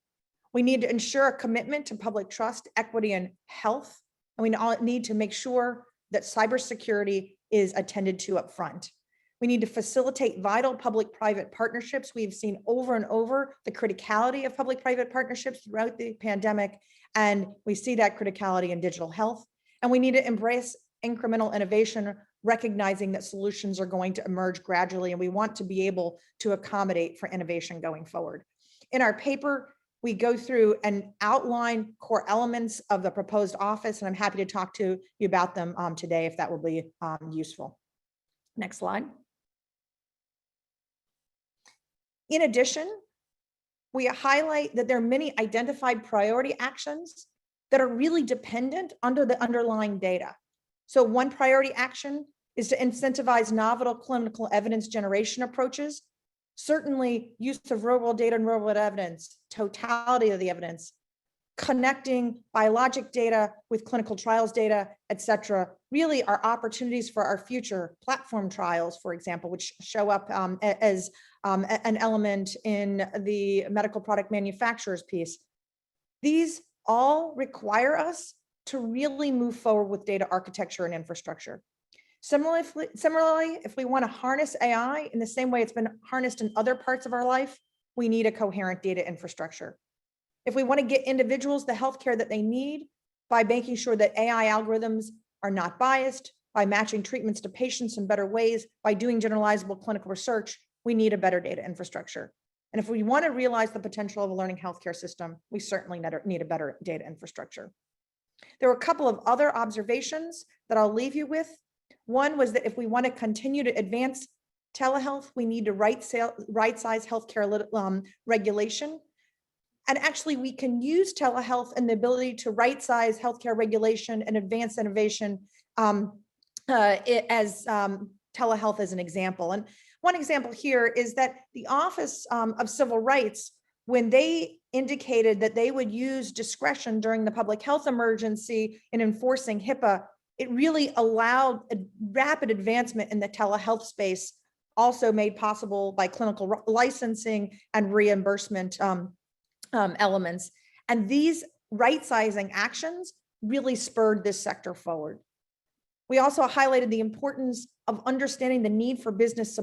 We need to ensure a commitment to public trust, equity, and health, and we need to make sure that cybersecurity is attended to up front. We need to facilitate vital public-private partnerships. We've seen over and over the criticality of public-private partnerships throughout the pandemic, and we see that criticality in digital health. And we need to embrace incremental innovation, recognizing that solutions are going to emerge gradually, and we want to be able to accommodate for innovation going forward. In our paper, we go through and outline core elements of the proposed office, and I'm happy to talk to you about them today if that will be useful. Next slide. In addition, we highlight that there are many identified priority actions that are really dependent under the underlying data. So one priority action is to incentivize novel clinical evidence generation approaches. Certainly use of real world data and real world evidence, totality of the evidence, connecting biologic data with clinical trials data, et cetera, really are opportunities for our future platform trials, for example, which show up as an element in the medical product manufacturers piece. These all require us to really move forward with data architecture and infrastructure. Similarly, if we want to harness AI in the same way it's been harnessed in other parts of our life, we need a coherent data infrastructure. If we want to get individuals the healthcare that they need by making sure that AI algorithms are not biased, by matching treatments to patients in better ways, by doing generalizable clinical research, we need a better data infrastructure. And if we want to realize the potential of a learning healthcare system, we certainly need a better data infrastructure. There were a couple of other observations that I'll leave you with. One was that if we want to continue to advance telehealth, we need to right-size healthcare regulation. And actually, we can use telehealth and the ability to right-size healthcare regulation and advance innovation as telehealth as an example. And one example here is that the Office of Civil Rights, when they indicated that they would use discretion during the public health emergency in enforcing HIPAA, it really allowed a rapid advancement in the telehealth space, also made possible by clinical licensing and reimbursement elements. And these right-sizing actions really spurred this sector forward. We also highlighted the importance of understanding the need for business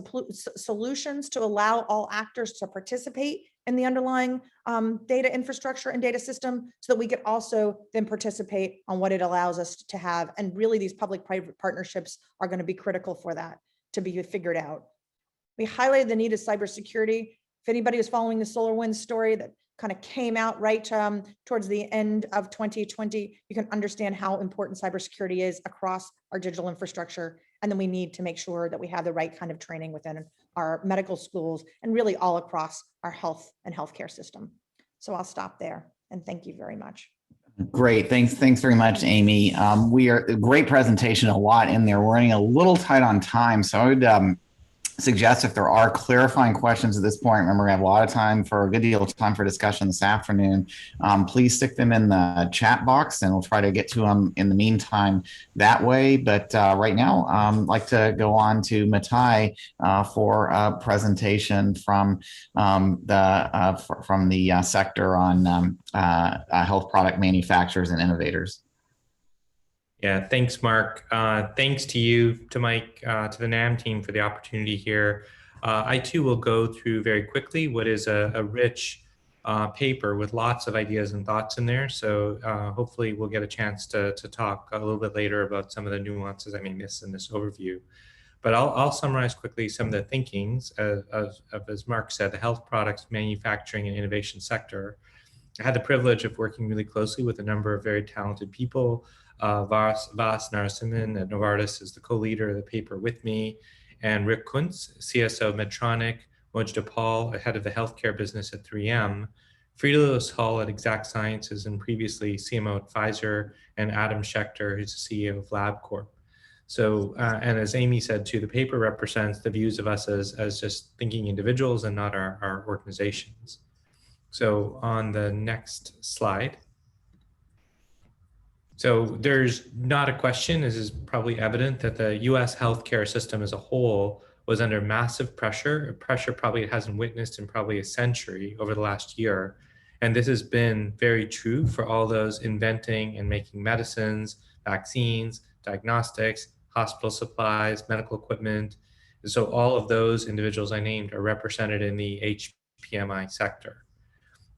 solutions to allow all actors to participate in the underlying data infrastructure and data system, so that we could also then participate on what it allows us to have. And really, these public-private partnerships are going to be critical for that to be figured out. We highlighted the need of cybersecurity. If anybody was following the SolarWinds story that kind of came out right towards the end of 2020, you can understand how important cybersecurity is across our digital infrastructure. And then we need to make sure that we have the right kind of training within our medical schools and really all across our health and healthcare system. So I'll stop there and thank you very much. Great. Thanks very much, Amy. We are a great presentation, a lot in there. We're running a little tight on time. So I would suggest if there are clarifying questions at this point, remember we have a lot of time for a good deal of time for discussion this afternoon. Please stick them in the chat box and we'll try to get to them in the meantime that way. But right now, I'd like to go on to Matai for a presentation from the sector on health product manufacturers and innovators. Yeah, thanks, Mark. Thanks to you, to Mike, to the NAM team for the opportunity here. I too will go through very quickly what is a rich paper with lots of ideas and thoughts in there. So hopefully we'll get a chance to talk a little bit later about some of the nuances I may miss in this overview. But I'll summarize quickly some of the thinkings as Mark said, the health products manufacturing and innovation sector. I had the privilege of working really closely with a number of very talented people. Vas Narasimhan at Novartis is the co-leader of the paper with me, and Rick Kuntz, CSO Medtronic, Mojda Paul, head of the healthcare business at 3M, Frida Lewis Hall at Exact Sciences and previously CMO at Pfizer, and Adam Schechter, who's the CEO of LabCorp. So, and as Amy said too, the paper represents the views of us as just thinking individuals and not our organizations. So on the next slide. So there's not a question, this is probably evident, that the US healthcare system as a whole was under massive pressure, a pressure probably it hasn't witnessed in probably a century over the last year. And this has been very true for all those inventing and making medicines, vaccines, diagnostics, hospital supplies, medical equipment. And so all of those individuals I named are represented in the HPMI sector.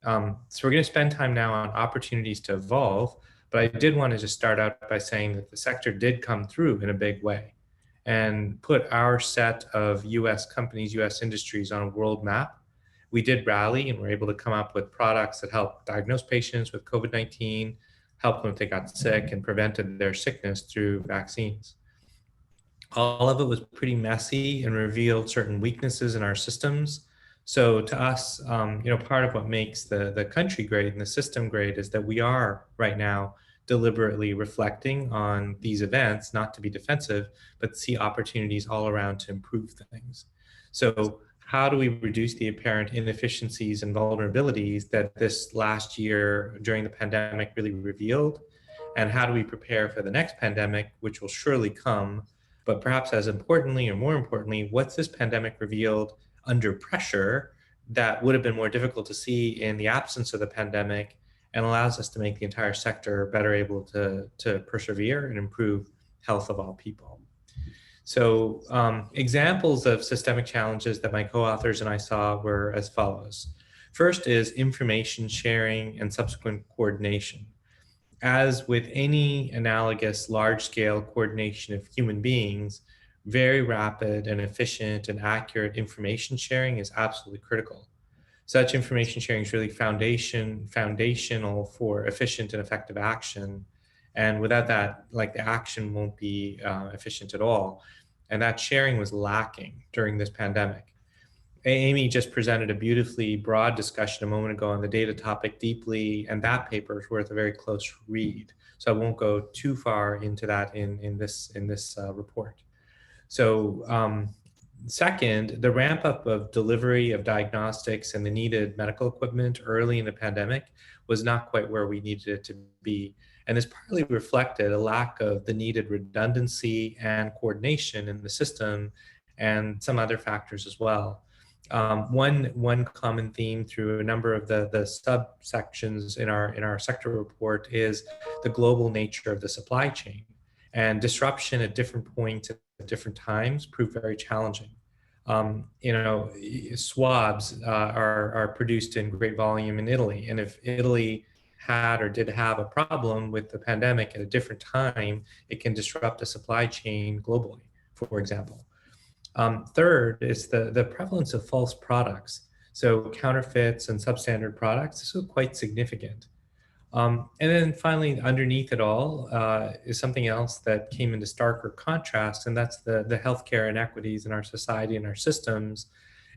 So we're going to spend time now on opportunities to evolve. But I did want to just start out by saying that the sector did come through in a big way and put our set of US companies, US industries on a world map. We did rally and were able to come up with products that help diagnose patients with COVID-19, help them if they got sick, and prevented their sickness through vaccines. All of it was pretty messy and revealed certain weaknesses in our systems. So to us, part of what makes the country great and the system great is that we are right now deliberately reflecting on these events, not to be defensive, but see opportunities all around to improve things. So how do we reduce the apparent inefficiencies and vulnerabilities that this last year during the pandemic really revealed? And how do we prepare for the next pandemic, which will surely come? But perhaps as importantly, or more importantly, what's this pandemic revealed under pressure that would have been more difficult to see in the absence of the pandemic, and allows us to make the entire sector better able to persevere and improve health of all people? So examples of systemic challenges that my co-authors and I saw were as follows. First is information sharing and subsequent coordination. As with any analogous large-scale coordination of human beings, very rapid and efficient and accurate information sharing is absolutely critical. Such information sharing is really foundational for efficient and effective action. And without that, like, the action won't be efficient at all. And that sharing was lacking during this pandemic. Amy just presented a beautifully broad discussion a moment ago on the data topic deeply, and that paper is worth a very close read. So I won't go too far into that in this report. So second, the ramp up of delivery of diagnostics and the needed medical equipment early in the pandemic was not quite where we needed it to be. And this partly reflected a lack of the needed redundancy and coordination in the system, and some other factors as well. One common theme through a number of the subsections in our sector report is the global nature of the supply chain, and disruption at different points at different times proved very challenging. Swabs are produced in great volume in Italy, and if Italy had or did have a problem with the pandemic at a different time, it can disrupt the supply chain globally, for example. Third is the prevalence of false products. So counterfeits and substandard products, this was quite significant. And then finally, underneath it all is something else that came into starker contrast, and that's the healthcare inequities in our society and our systems,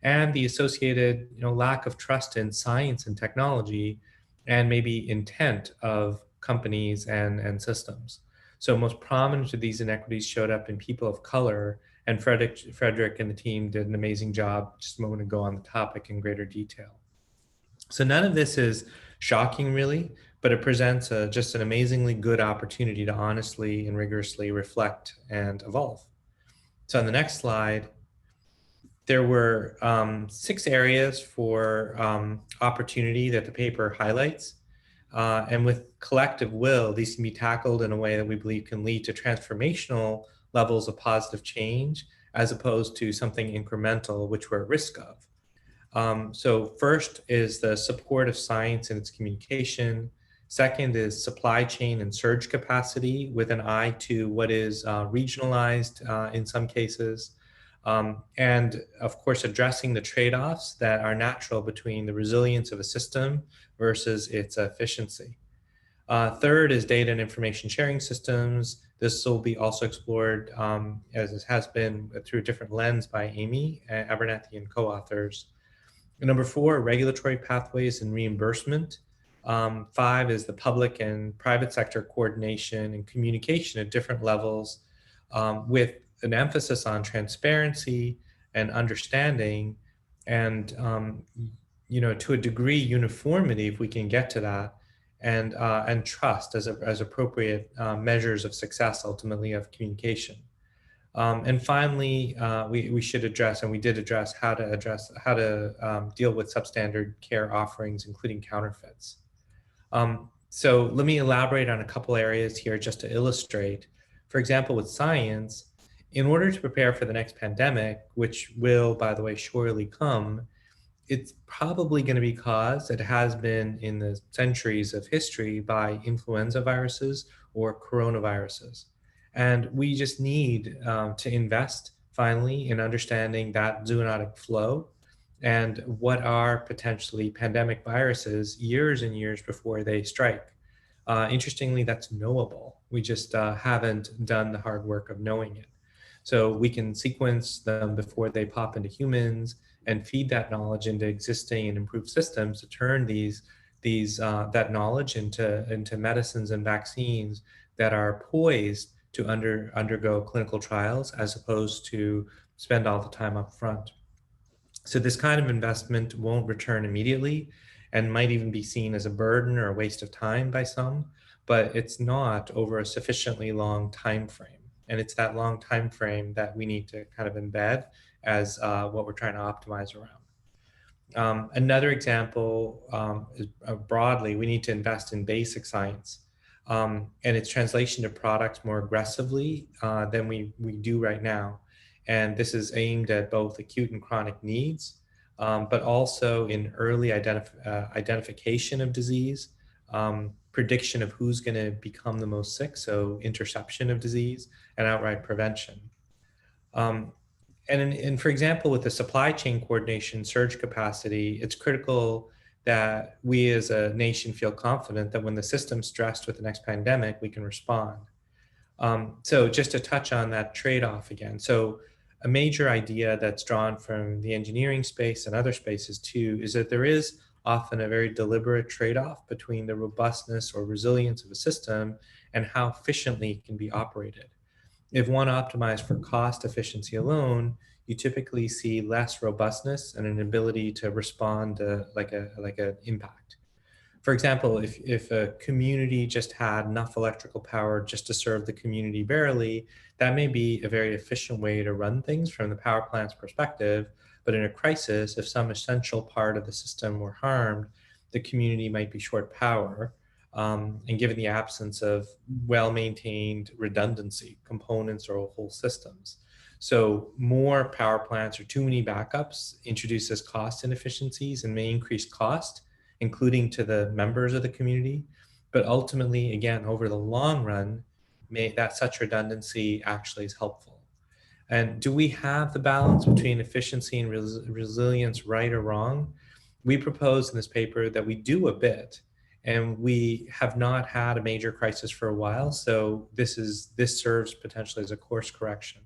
and the associated lack of trust in science and technology, and maybe intent of companies and systems. So most prominent of these inequities showed up in people of color, and Frederick and the team did an amazing job just a moment ago on the topic in greater detail. So none of this is shocking, really, but it presents just an amazingly good opportunity to honestly and rigorously reflect and evolve. So on the next slide, there were 6 areas for opportunity that the paper highlights. And with collective will, these can be tackled in a way that we believe can lead to transformational levels of positive change, as opposed to something incremental, which we're at risk of. So first is the support of science and its communication. Second is supply chain and surge capacity with an eye to what is regionalized in some cases. And of course, addressing the trade-offs that are natural between the resilience of a system versus its efficiency. Third is data and information sharing systems. This will be also explored, as it has been, through a different lens by Amy Abernethy and co-authors. Number 4, regulatory pathways and reimbursement. 5 is the public and private sector coordination and communication at different levels, with an emphasis on transparency and understanding, and to a degree uniformity, if we can get to that, and trust as appropriate measures of success, ultimately, of communication. And finally, we should address, and we did address, how to deal with substandard care offerings, including counterfeits. So let me elaborate on a couple areas here just to illustrate. For example, with science, in order to prepare for the next pandemic, which will, by the way, surely come, it's probably going to be caused, it has been in the centuries of history, by influenza viruses or coronaviruses. And we just need to invest finally in understanding that zoonotic flow and what are potentially pandemic viruses years and years before they strike. Interestingly, that's knowable. We just haven't done the hard work of knowing it. So we can sequence them before they pop into humans and feed that knowledge into existing and improved systems to turn that knowledge into medicines and vaccines that are poised to undergo clinical trials, as opposed to spend all the time up front. So this kind of investment won't return immediately and might even be seen as a burden or a waste of time by some, but it's not over a sufficiently long time frame. And it's that long time frame that we need to kind of embed as what we're trying to optimize around. Another example is broadly, we need to invest in basic science and its translation to products more aggressively than we do right now. And this is aimed at both acute and chronic needs, but also in early identification of disease, prediction of who's going to become the most sick, so interception of disease, and outright prevention. And for example, with the supply chain coordination surge capacity, it's critical that we as a nation feel confident that when the system's stressed with the next pandemic, we can respond. So just to touch on that trade-off again. So a major idea that's drawn from the engineering space and other spaces too, is that there is often a very deliberate trade-off between the robustness or resilience of a system and how efficiently it can be operated. If one optimized for cost efficiency alone, you typically see less robustness and an ability to respond to like an impact. For example, if a community just had enough electrical power just to serve the community barely, that may be a very efficient way to run things from the power plant's perspective. But in a crisis, if some essential part of the system were harmed, the community might be short power. And given the absence of well-maintained redundancy components or whole systems. So more power plants or too many backups introduces cost inefficiencies and may increase cost, including to the members of the community. But ultimately, again, over the long run, that such redundancy actually is helpful. And do we have the balance between efficiency and resilience right or wrong? We propose in this paper that we do a bit, and we have not had a major crisis for a while. So this serves potentially as a course correction.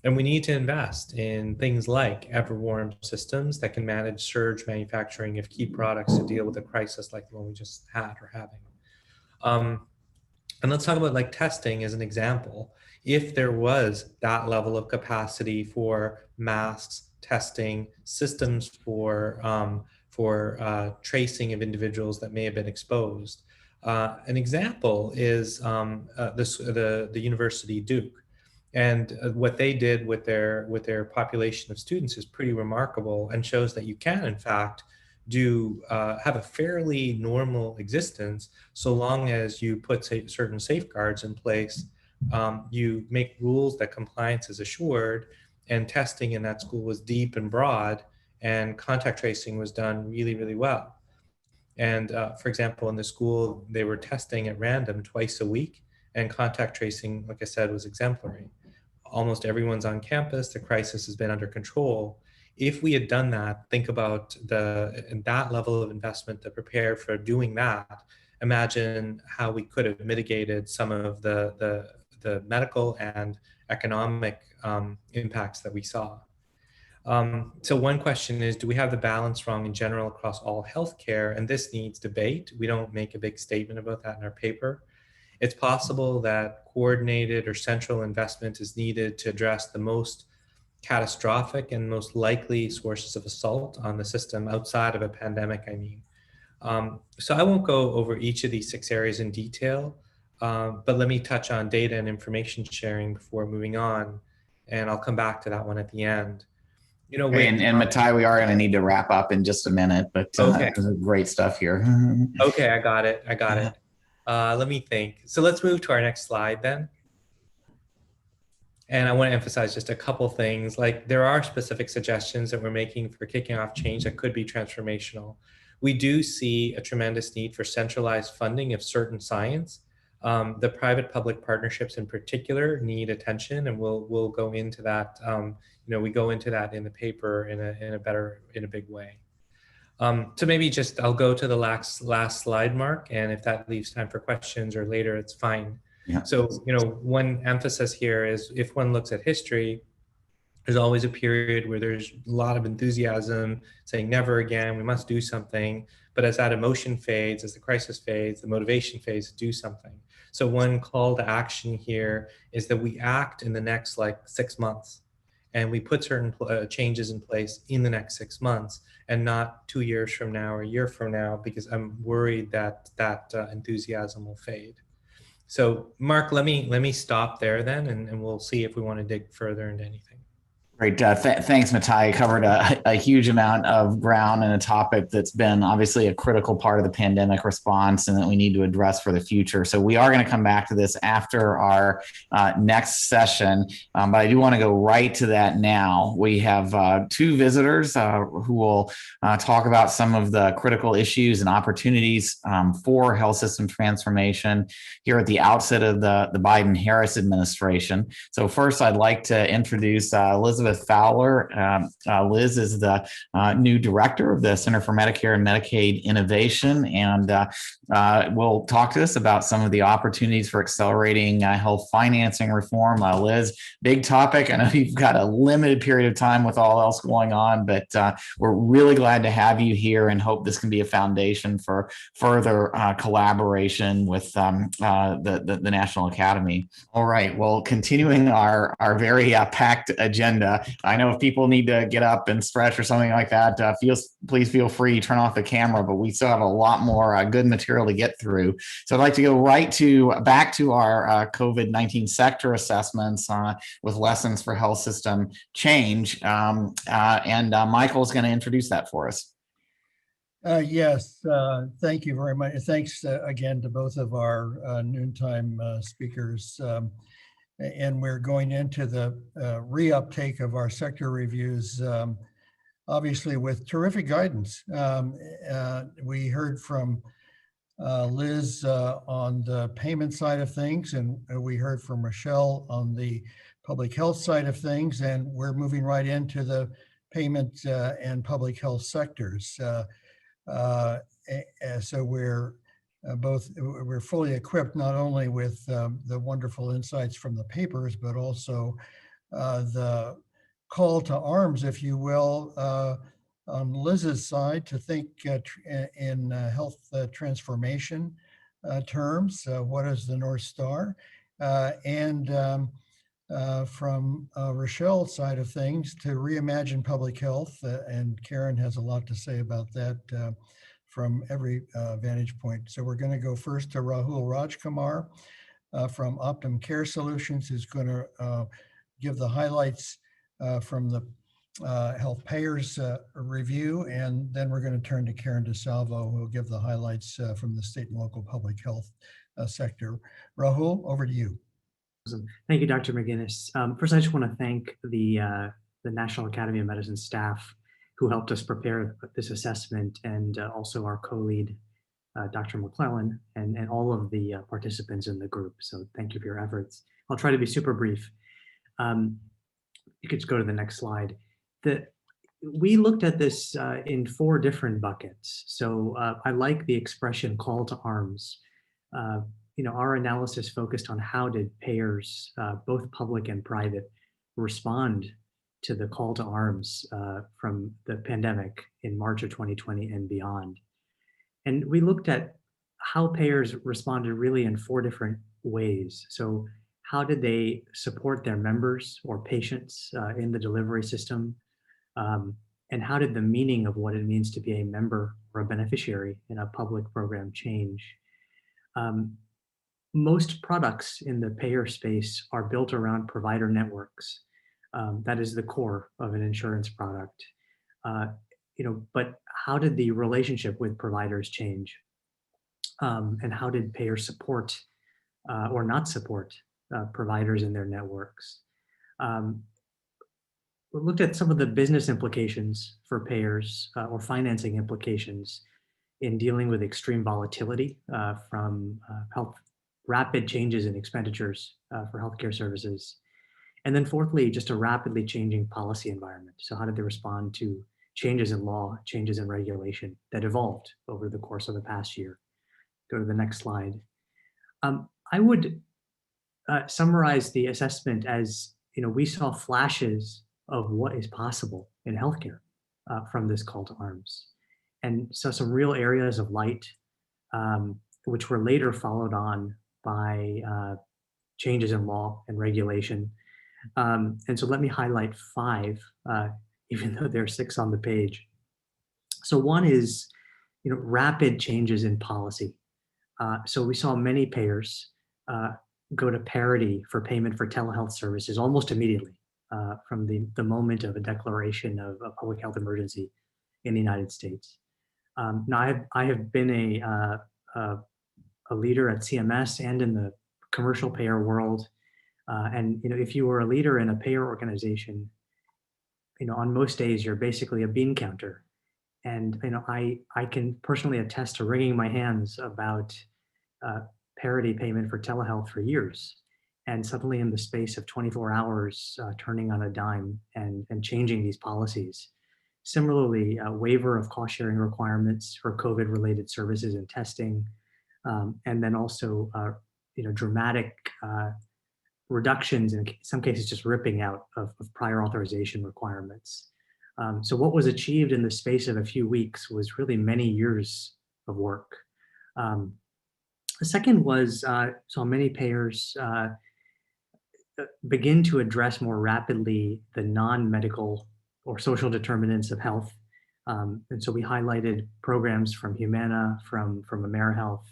And we need to invest in things like ever-warm systems that can manage surge manufacturing of key products to deal with a crisis like the one we just had or having. And let's talk about like testing as an example. If there was that level of capacity for masks, testing, systems for tracing of individuals that may have been exposed. An example is the University of Duke. And what they did with their population of students is pretty remarkable and shows that you can, in fact, have a fairly normal existence so long as you put certain safeguards in place. You make rules that compliance is assured, and testing in that school was deep and broad, and contact tracing was done really, really well. And for example, in the school, they were testing at random twice a week, and contact tracing, like I said, was exemplary. Almost everyone's on campus. The crisis has been under control. If we had done that, think about that level of investment to prepare for doing that. Imagine how we could have mitigated some of the medical and economic impacts that we saw. So one question is, do we have the balance wrong in general across all healthcare? And this needs debate. We don't make a big statement about that in our paper. It's possible that coordinated or central investment is needed to address the most catastrophic and most likely sources of assault on the system outside of a pandemic, I mean. So I won't go over each of these 6 areas in detail, but let me touch on data and information sharing before moving on, and I'll come back to that one at the end. You know, and Matai, we are going to need to wrap up in just a minute, but okay. Great stuff here. Okay, I got it. Let me think. So let's move to our next slide then. And I want to emphasize just a couple things. Like, there are specific suggestions that we're making for kicking off change that could be transformational. We do see a tremendous need for centralized funding of certain science. The private-public partnerships in particular need attention, and we'll go into that. We go into that in the paper in a big way. So maybe just I'll go to the last slide, Mark, and if that leaves time for questions or later, it's fine. Yeah. So, one emphasis here is if one looks at history, there's always a period where there's a lot of enthusiasm saying never again, we must do something. But as that emotion fades, as the crisis fades, the motivation fades to do something. So one call to action here is that we act in the next 6 months. and we put certain changes in place in the next 6 months and not 2 years from now or a year from now, because I'm worried that enthusiasm will fade. So Mark, let me stop there then, and we'll see if we want to dig further into anything. Great. Thanks, Matai. Covered a huge amount of ground and a topic that's been obviously a critical part of the pandemic response and that we need to address for the future. So we are going to come back to this after our next session, but I do want to go right to that now. We have two visitors who will talk about some of the critical issues and opportunities for health system transformation here at the outset of the Biden-Harris administration. So first, I'd like to introduce Elizabeth Fowler. Liz is the new director of the Center for Medicare and Medicaid Innovation, and will talk to us about some of the opportunities for accelerating health financing reform. Liz, big topic. I know you've got a limited period of time with all else going on, but we're really glad to have you here and hope this can be a foundation for further collaboration with the National Academy. All right. Well, continuing our very packed agenda, I know if people need to get up and stretch or something like that, please feel free to turn off the camera, but we still have a lot more good material to get through. So I'd like to go back to our COVID-19 sector assessments with lessons for health system change. And Michael is going to introduce that for us. Yes, thank you very much. Thanks again to both of our noontime speakers. And we're going into the reuptake of our sector reviews, obviously with terrific guidance. We heard from Liz on the payment side of things, and we heard from Rochelle on the public health side of things, and we're moving right into the payment and public health sectors. So we're fully equipped not only with the wonderful insights from the papers, but also the call to arms, if you will, on Liz's side to think in health transformation terms. What is the North Star? And from Rochelle's side of things to reimagine public health, and Karen has a lot to say about that from every vantage point. So we're going to go first to Rahul Rajkumar from Optum Care Solutions, who's going to give the highlights from the health payers review, and then we're going to turn to Karen DeSalvo, who will give the highlights from the state and local public health sector. Rahul, over to you. Awesome. Thank you, Dr. McGinnis. First, I just want to thank the National Academy of Medicine staff who helped us prepare this assessment, and also our co-lead, Dr. McClellan, and all of the participants in the group. So thank you for your efforts. I'll try to be super brief. You could just go to the next slide. We looked at this in 4 different buckets. So I like the expression call to arms. Our analysis focused on how did payers, both public and private, respond to the call to arms from the pandemic in March of 2020 and beyond. And we looked at how payers responded really in 4 different ways. So how did they support their members or patients in the delivery system? And how did the meaning of what it means to be a member or a beneficiary in a public program change? Most products in the payer space are built around provider networks. That is the core of an insurance product. But how did the relationship with providers change? And how did payers support or not support providers in their networks? We looked at some of the business implications for payers or financing implications in dealing with extreme volatility from rapid changes in expenditures for healthcare services. And then fourthly, just a rapidly changing policy environment. So how did they respond to changes in law, changes in regulation that evolved over the course of the past year? Go to the next slide. I would summarize the assessment as, we saw flashes of what is possible in healthcare from this call to arms. And so some real areas of light, which were later followed on by changes in law and regulation, And so let me highlight 5, even though there are 6 on the page. So one is, rapid changes in policy. So we saw many payers go to parity for payment for telehealth services almost immediately from the moment of a declaration of a public health emergency in the United States. Now, I have been a leader at CMS and in the commercial payer world. And if you were a leader in a payer organization, on most days you're basically a bean counter. And I can personally attest to wringing my hands about parity payment for telehealth for years, and suddenly in the space of 24 hours, turning on a dime and changing these policies. Similarly, waiver of cost sharing requirements for COVID-related services and testing, and then also dramatic reductions, in some cases just ripping out of prior authorization requirements. So what was achieved in the space of a few weeks was really many years of work. The second was saw many payers begin to address more rapidly the non-medical or social determinants of health. And so we highlighted programs from Humana, from AmeriHealth,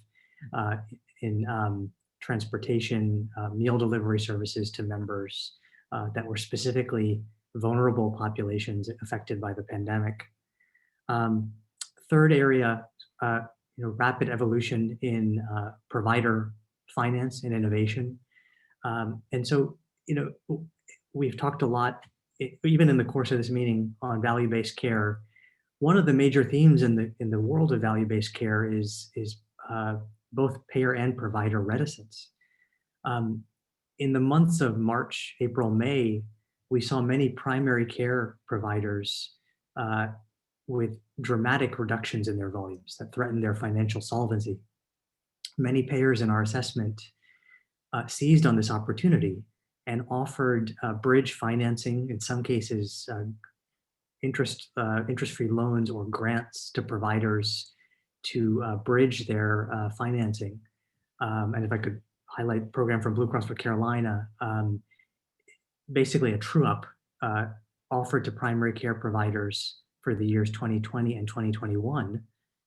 in transportation, meal delivery services to members that were specifically vulnerable populations affected by the pandemic. Third area, rapid evolution in provider finance and innovation. And so, we've talked a lot, even in the course of this meeting, on value-based care. One of the major themes in the world of value-based care is both payer and provider reticence. In the months of March, April, May, we saw many primary care providers with dramatic reductions in their volumes that threatened their financial solvency. Many payers in our assessment seized on this opportunity and offered bridge financing, in some cases interest-free loans or grants to providers to bridge their financing. And if I could highlight a program from Blue Cross for Carolina, basically a true-up offered to primary care providers for the years 2020 and 2021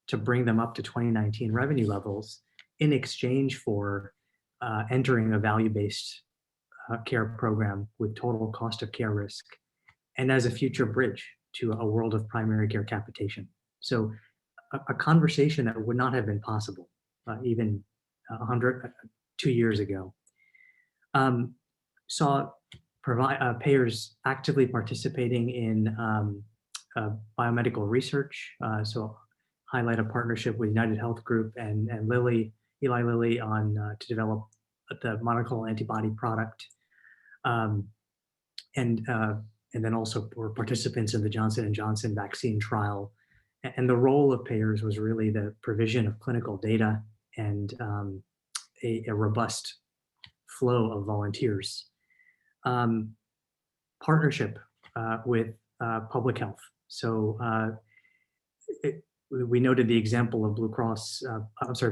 to bring them up to 2019 revenue levels in exchange for entering a value-based care program with total cost of care risk, and as a future bridge to a world of primary care capitation. So a conversation that would not have been possible even 2 years ago. Saw payers actively participating in biomedical research. So highlight a partnership with United Health Group and Eli Lilly on to develop the monoclonal antibody product. And then also were participants in the Johnson & Johnson vaccine trial. And the role of payers was really the provision of clinical data and a robust flow of volunteers. Partnership with public health. So we noted the example of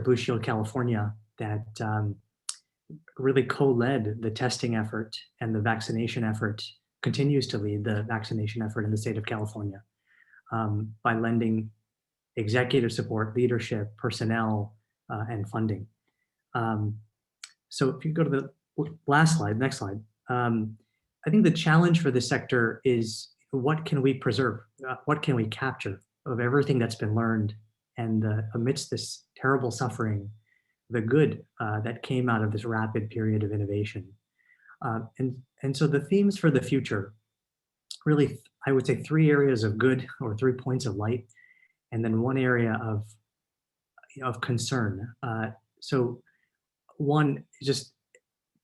Blue Shield California that really co-led the testing effort and the vaccination effort, continues to lead the vaccination effort in the state of California by lending executive support, leadership, personnel, and funding. So if you go to the last slide, next slide, I think the challenge for the sector is what can we preserve? What can we capture of everything that's been learned, and amidst this terrible suffering, the good that came out of this rapid period of innovation. And so the themes for the future, really, I would say 3 areas of good, or 3 points of light, and then 1 area of concern. So one, just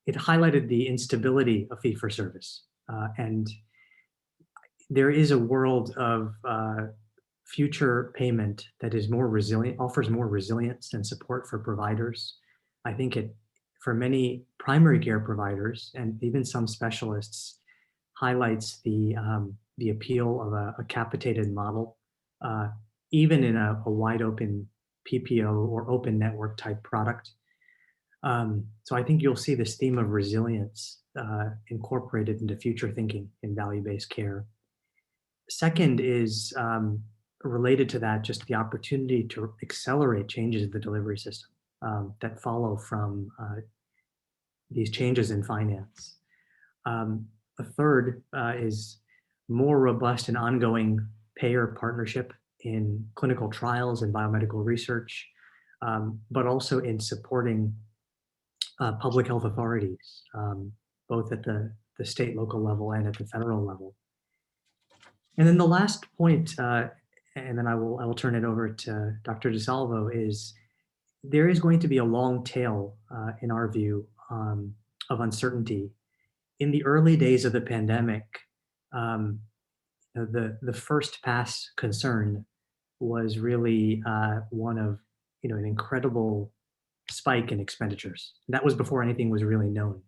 it highlighted the instability of fee-for-service. And there is a world of future payment that is more resilient, offers more resilience and support for providers. I think for many primary care providers and even some specialists, highlights the appeal of a capitated model, even in a wide open PPO or open network type product. So I think you'll see this theme of resilience incorporated into future thinking in value-based care. Second is related to that, just the opportunity to accelerate changes in the delivery system that follow from these changes in finance. A third is more robust and ongoing payer partnership in clinical trials and biomedical research, but also in supporting public health authorities, both at the state, local level and at the federal level. And then the last point, and then I will turn it over to Dr. DeSalvo, is there is going to be a long tail, in our view, of uncertainty. In the early days of the pandemic, the first pass concern was really one of an incredible spike in expenditures. That was before anything was really known,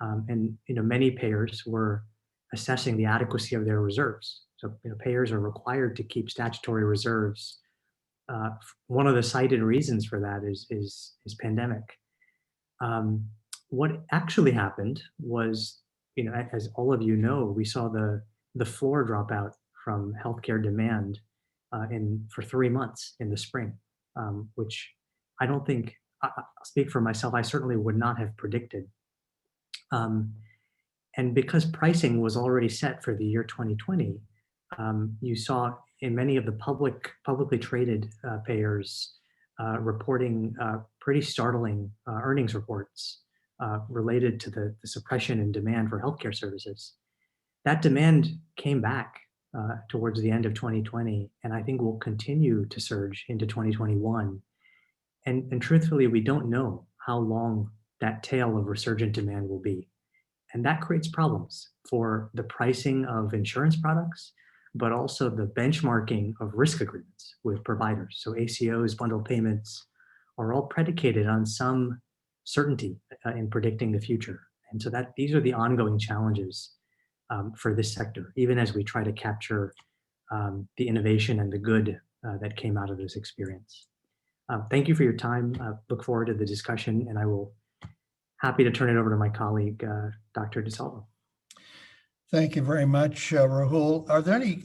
and many payers were assessing the adequacy of their reserves. So payers are required to keep statutory reserves. One of the cited reasons for that is pandemic. What actually happened was, as all of you know, we saw the floor drop out from healthcare demand for 3 months in the spring, which I don't think, I'll speak for myself, I certainly would not have predicted. And because pricing was already set for the year 2020, you saw in many of the publicly traded payers reporting pretty startling earnings reports related to the suppression in demand for healthcare services. That demand came back towards the end of 2020, and I think will continue to surge into 2021. And truthfully, we don't know how long that tail of resurgent demand will be. And that creates problems for the pricing of insurance products, but also the benchmarking of risk agreements with providers. So ACOs, bundled payments, are all predicated on some certainty in predicting the future. And so these are the ongoing challenges for this sector, even as we try to capture the innovation and the good that came out of this experience. Thank you for your time. Look forward to the discussion, and I will happy to turn it over to my colleague, Dr. DeSalvo. Thank you very much, Rahul. Are there any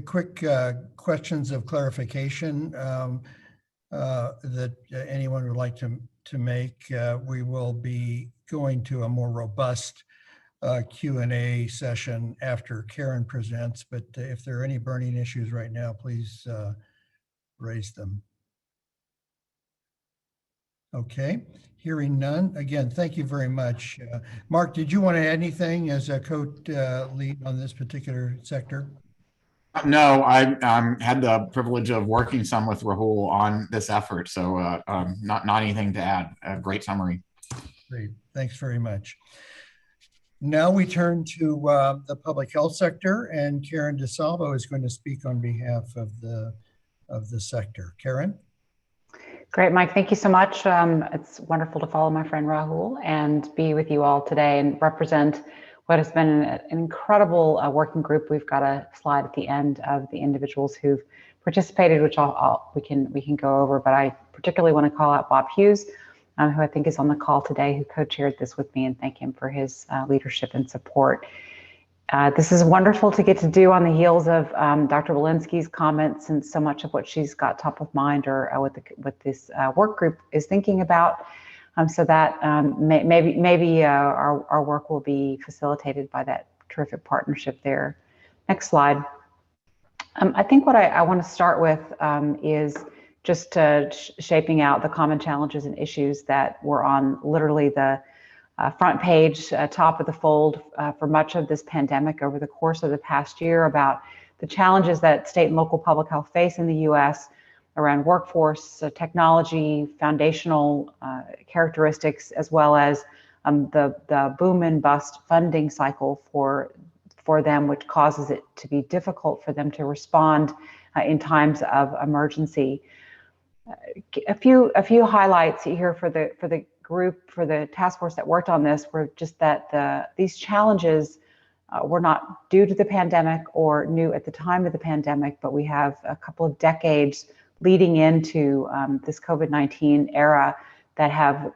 quick questions of clarification that anyone would like to make? We will be going to a more robust Q&A session after Karen presents, but if there are any burning issues right now, please raise them. Okay, hearing none. Again, thank you very much. Mark, did you want to add anything as a co-lead on this particular sector? No, I had the privilege of working some with Rahul on this effort, so not anything to add. A great summary. Great, thanks very much. Now we turn to the public health sector, and Karen DeSalvo is going to speak on behalf of the sector. Karen? Great, Mike. Thank you so much. It's wonderful to follow my friend Rahul and be with you all today and represent what has been an incredible working group. We've got a slide at the end of the individuals who've participated, which we can go over. But I particularly want to call out Bob Hughes, who I think is on the call today, who co-chaired this with me, and thank him for his leadership and support. This is wonderful to get to do on the heels of Dr. Walensky's comments, and so much of what she's got top of mind or what this work group is thinking about, so that maybe our work will be facilitated by that terrific partnership there. Next slide. I think what I want to start with is just shaping out the common challenges and issues that were on literally the front page, top of the fold for much of this pandemic over the course of the past year, about the challenges that state and local public health face in the US around workforce, technology, foundational characteristics, as well as the boom and bust funding cycle for them, which causes it to be difficult for them to respond in times of emergency. A few highlights here for the group, for the task force that worked on this, were just that these challenges were not due to the pandemic or new at the time of the pandemic, but we have a couple of decades leading into this COVID-19 era that have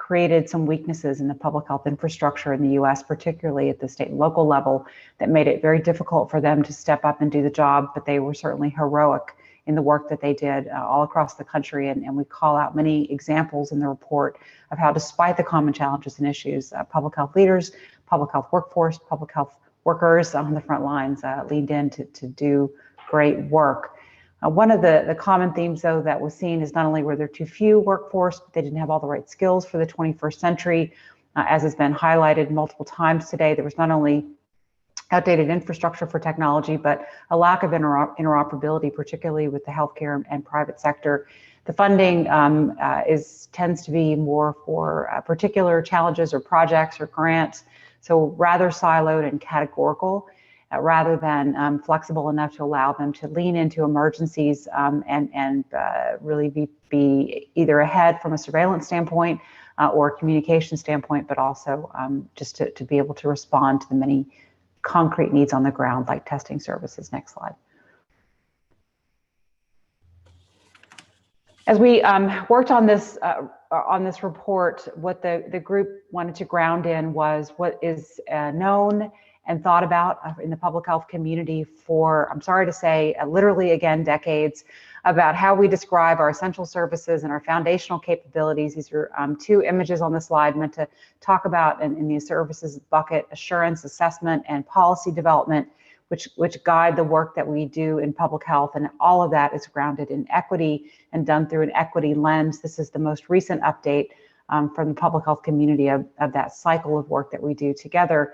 created some weaknesses in the public health infrastructure in the US, particularly at the state and local level, that made it very difficult for them to step up and do the job, but they were certainly heroic in the work that they did all across the country. And we call out many examples in the report of how, despite the common challenges and issues, public health leaders, public health workforce, public health workers on the front lines leaned in to do great work. One of the common themes, though, that was seen is not only were there too few workforce, but they didn't have all the right skills for the 21st century. As has been highlighted multiple times today, there was not only outdated infrastructure for technology, but a lack of interoperability, particularly with the healthcare and private sector. The funding tends to be more for particular challenges or projects or grants, so rather siloed and categorical, rather than flexible enough to allow them to lean into emergencies and really be either ahead from a surveillance standpoint or a communication standpoint, but also just to be able to respond to the many concrete needs on the ground, like testing services. Next slide. As we worked on this report, what the group wanted to ground in was what is known and thought about in the public health community for, I'm sorry to say, literally again, decades, about how we describe our essential services and our foundational capabilities. These are two images on the slide meant to talk about in the services bucket: assurance, assessment, and policy development, which guide the work that we do in public health. And all of that is grounded in equity and done through an equity lens. This is the most recent update from the public health community of that cycle of work that we do together.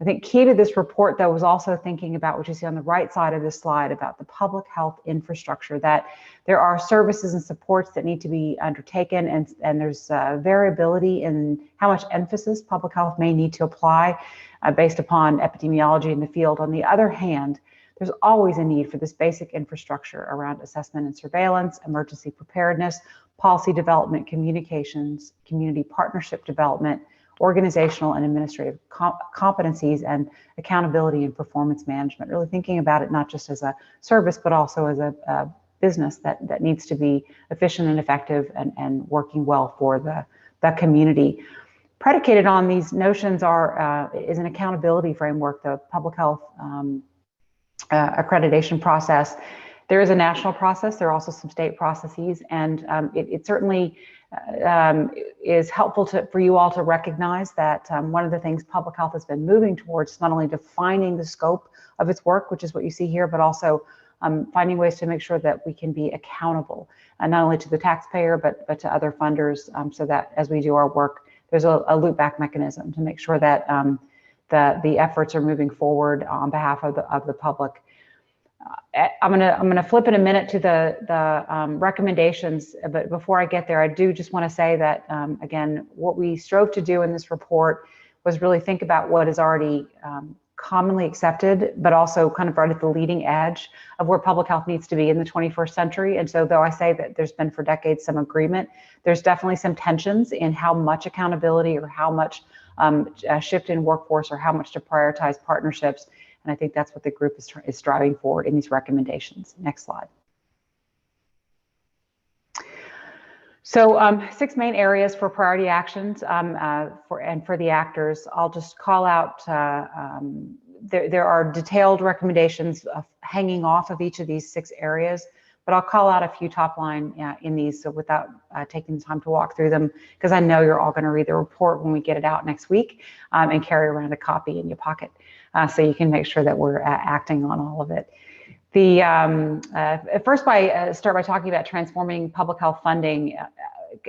I think key to this report, though, was also thinking about what you see on the right side of this slide about the public health infrastructure, that there are services and supports that need to be undertaken, and there's variability in how much emphasis public health may need to apply based upon epidemiology in the field. On the other hand, there's always a need for this basic infrastructure around assessment and surveillance, emergency preparedness, policy development, communications, community partnership development, organizational and administrative competencies, and accountability and performance management. Really thinking about it not just as a service, but also as a business that needs to be efficient and effective and working well for the community. Predicated on these notions is an accountability framework, the public health accreditation process. There is a national process. There are also some state processes, and it certainly is helpful for you all to recognize that one of the things public health has been moving towards is not only defining the scope of its work, which is what you see here, but also finding ways to make sure that we can be accountable, not only to the taxpayer, but to other funders, so that as we do our work, there's a loop back mechanism to make sure that the efforts are moving forward on behalf of the public. I'm gonna flip in a minute to the recommendations, but before I get there, I do just want to say that again, what we strove to do in this report was really think about what is already commonly accepted, but also kind of right at the leading edge of where public health needs to be in the 21st century. And so, though I say that there's been for decades some agreement, there's definitely some tensions in how much accountability or how much shift in workforce or how much to prioritize partnerships. And I think that's what the group is striving for in these recommendations. Next slide. So 6 main areas for priority actions for the actors. I'll just call out, there are detailed recommendations hanging off of each of these 6 areas, but I'll call out a few top line in these, so without taking the time to walk through them, because I know you're all going to read the report when we get it out next week and carry around a copy in your pocket. So you can make sure that we're acting on all of it. First, start by talking about transforming public health funding.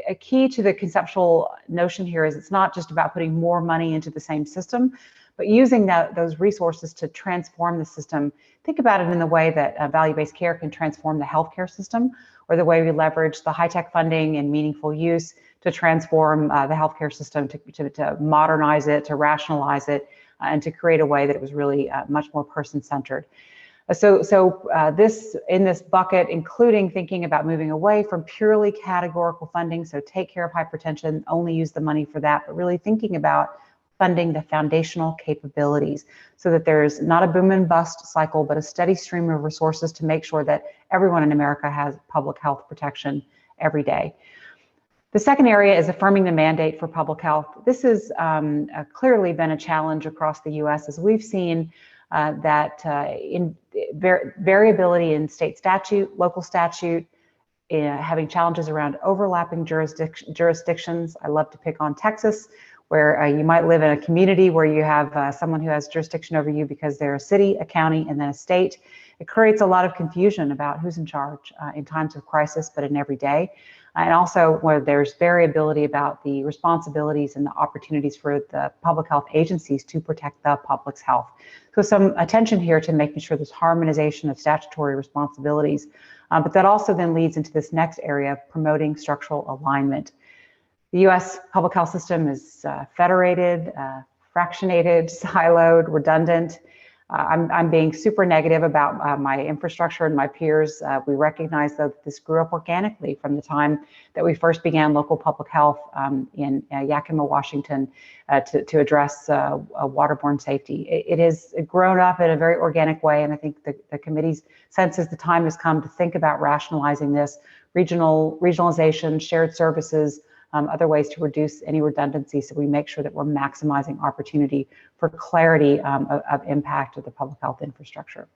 A key to the conceptual notion here is it's not just about putting more money into the same system, but using those resources to transform the system. Think about it in the way that value-based care can transform the healthcare system, or the way we leverage the high-tech funding and meaningful use to transform the healthcare system, to modernize it, to rationalize it, and to create a way that it was really much more person-centered. So this in this bucket, including thinking about moving away from purely categorical funding, so take care of hypertension, only use the money for that, but really thinking about funding the foundational capabilities so that there's not a boom and bust cycle, but a steady stream of resources to make sure that everyone in America has public health protection every day. The second area is affirming the mandate for public health. This has clearly been a challenge across the US, as we've seen that in variability in state statute, local statute, having challenges around overlapping jurisdictions. I love to pick on Texas, where you might live in a community where you have someone who has jurisdiction over you because they're a city, a county, and then a state. It creates a lot of confusion about who's in charge in times of crisis, but in every day. And also where there's variability about the responsibilities and the opportunities for the public health agencies to protect the public's health. So some attention here to making sure there's harmonization of statutory responsibilities, but that also then leads into this next area of promoting structural alignment. The US public health system is federated, fractionated, siloed, redundant. I'm being super negative about my infrastructure and my peers. We recognize that this grew up organically from the time that we first began local public health in Yakima, Washington, to address waterborne safety. It has grown up in a very organic way, and I think the committee's senses the time has come to think about rationalizing this, regionalization, shared services, other ways to reduce any redundancy, so we make sure that we're maximizing opportunity for clarity of impact of the public health infrastructure.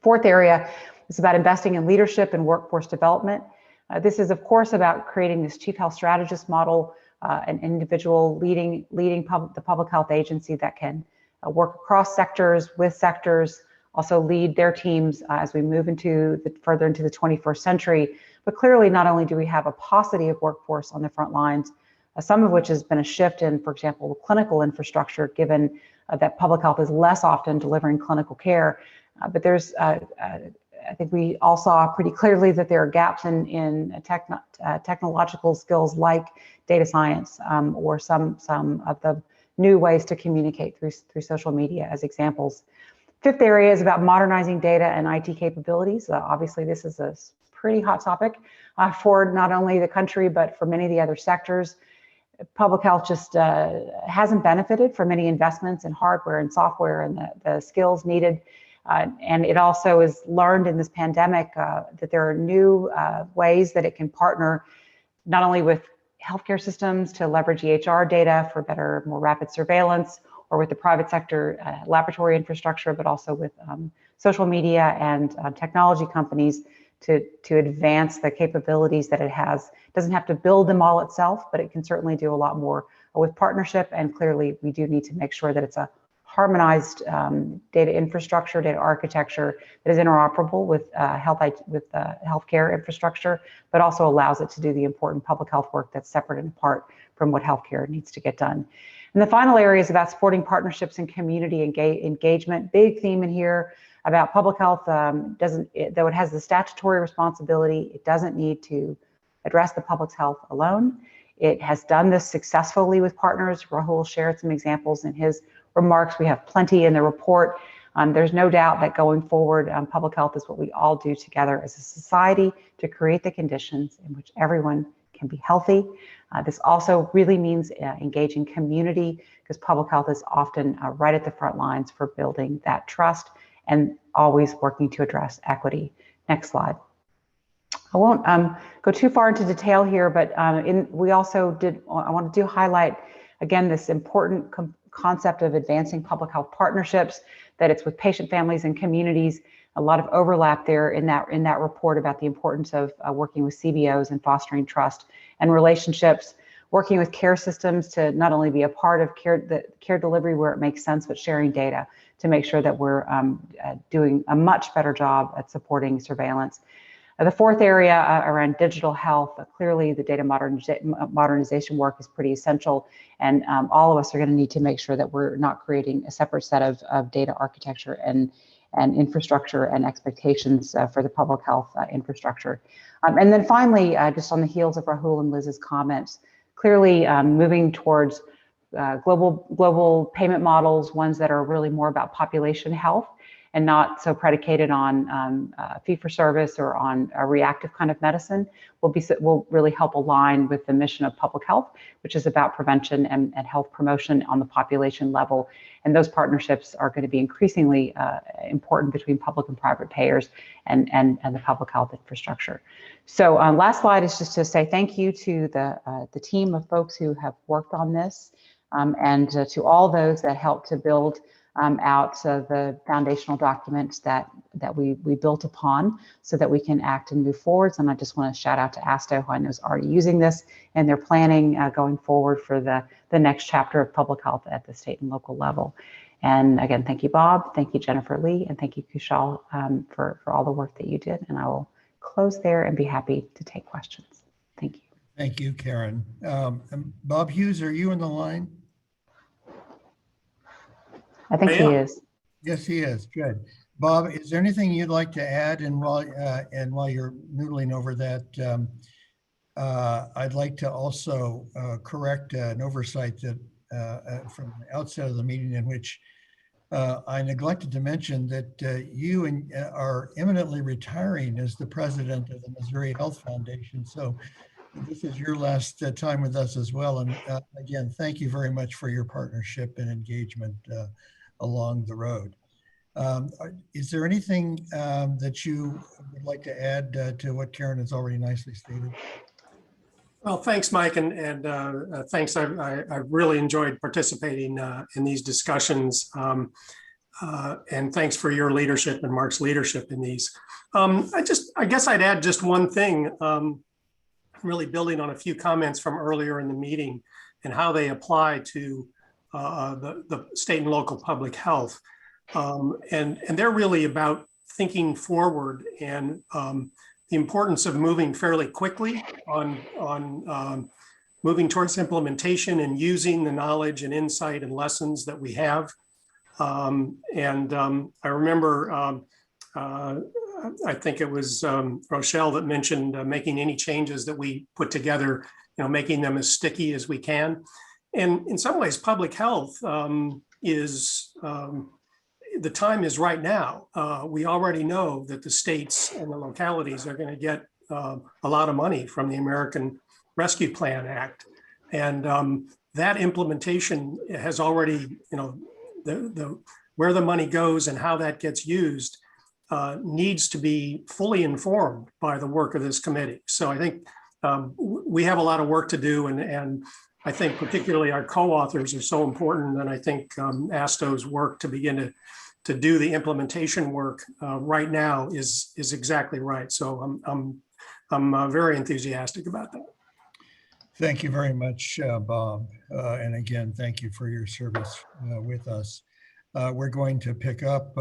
Fourth area is about investing in leadership and workforce development. This is, of course, about creating this chief health strategist model, an individual leading the public health agency that can work across sectors, with sectors, also lead their teams as we move further into the 21st century. But clearly, not only do we have a paucity of workforce on the front lines, some of which has been a shift in, for example, clinical infrastructure, given that public health is less often delivering clinical care. But there's, I think we all saw pretty clearly that there are gaps in technological skills like data science or some of the new ways to communicate through social media as examples. Fifth area is about modernizing data and IT capabilities. Obviously, this is a pretty hot topic for not only the country, but for many of the other sectors. Public health just hasn't benefited from many investments in hardware and software and the skills needed. And it also is learned in this pandemic that there are new ways that it can partner not only with healthcare systems to leverage EHR data for better, more rapid surveillance, or with the private sector laboratory infrastructure, but also with social media and technology companies to advance the capabilities that it has. It doesn't have to build them all itself, but it can certainly do a lot more with partnership. And clearly, we do need to make sure that it's a harmonized data infrastructure, data architecture that is interoperable with healthcare infrastructure, but also allows it to do the important public health work that's separate and apart from what healthcare needs to get done. And the final area is about supporting partnerships and community engagement. Big theme in here about public health, though it has the statutory responsibility, it doesn't need to address the public's health alone. It has done this successfully with partners. Rahul shared some examples in his remarks. We have plenty in the report. There's no doubt that going forward, public health is what we all do together as a society to create the conditions in which everyone can be healthy. This also really means engaging community, because public health is often right at the front lines for building that trust and always working to address equity. Next slide. I won't go too far into detail here, but I wanted to highlight again this important concept of advancing public health partnerships, that it's with patient families and communities. A lot of overlap there in that report about the importance of working with CBOs and fostering trust and relationships, working with care systems to not only be a part of care delivery where it makes sense, but sharing data to make sure that we're doing a much better job at supporting surveillance. The fourth area around digital health, clearly the data modernization work is pretty essential, and all of us are going to need to make sure that we're not creating a separate set of data architecture and infrastructure and expectations for the public health infrastructure. And then finally, just on the heels of Rahul and Liz's comments, clearly moving towards global payment models, ones that are really more about population health and not so predicated on fee-for-service or on a reactive kind of medicine, will really help align with the mission of public health, which is about prevention and health promotion on the population level. And those partnerships are going to be increasingly important between public and private payers and the public health infrastructure. So last slide is just to say thank you to the team of folks who have worked on this, and to all those that helped to build out the foundational documents that we built upon so that we can act and move forwards. And I just want to shout out to ASTO, who I know is already using this, and they're planning going forward for the next chapter of public health at the state and local level. And again, thank you, Bob. Thank you, Jennifer Lee, and thank you, Kushal, for all the work that you did. And I will close there and be happy to take questions. Thank you. Thank you, Karen. Bob Hughes, are you on the line? I think he is. Yes, he is. Good. Bob, is there anything you'd like to add? And while you're noodling over that, I'd like to also correct an oversight that from the outset of the meeting, in which I neglected to mention that you are imminently retiring as the president of the Missouri Health Foundation. So this is your last time with us as well. And again, thank you very much for your partnership and engagement along the road. Is there anything that you would like to add to what Karen has already nicely stated? Well, thanks, Mike, and thanks. I really enjoyed participating in these discussions, and thanks for your leadership and Mark's leadership in these. I guess I'd add just one thing, really building on a few comments from earlier in the meeting and how they apply to the state and local public health. And they're really about thinking forward and the importance of moving fairly quickly on moving towards implementation and using the knowledge and insight and lessons that we have. I remember, I think it was Rochelle that mentioned making any changes that we put together, making them as sticky as we can. And in some ways, public health is, the time is right now. We already know that the states and the localities are going to get a lot of money from the American Rescue Plan Act. And that implementation has already, where the money goes and how that gets used needs to be fully informed by the work of this committee. So I think we have a lot of work to do, and I think particularly our co-authors are so important. And I think ASTO's work to begin to do the implementation work right now is exactly right. So I'm very enthusiastic about that. Thank you very much, Bob. And again, thank you for your service with us. We're going to pick up,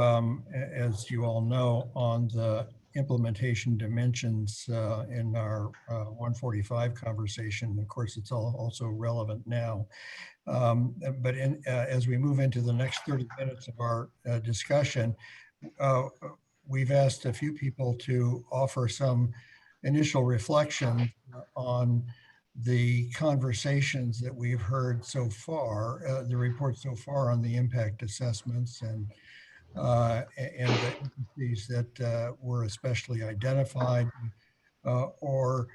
as you all know, on the implementation dimensions in our 145 conversation. Of course, it's also relevant now. But as we move into the next 30 minutes of our discussion, we've asked a few people to offer some initial reflection on the conversations that we've heard so far, the report so far on the impact assessments and the agencies that were especially identified, or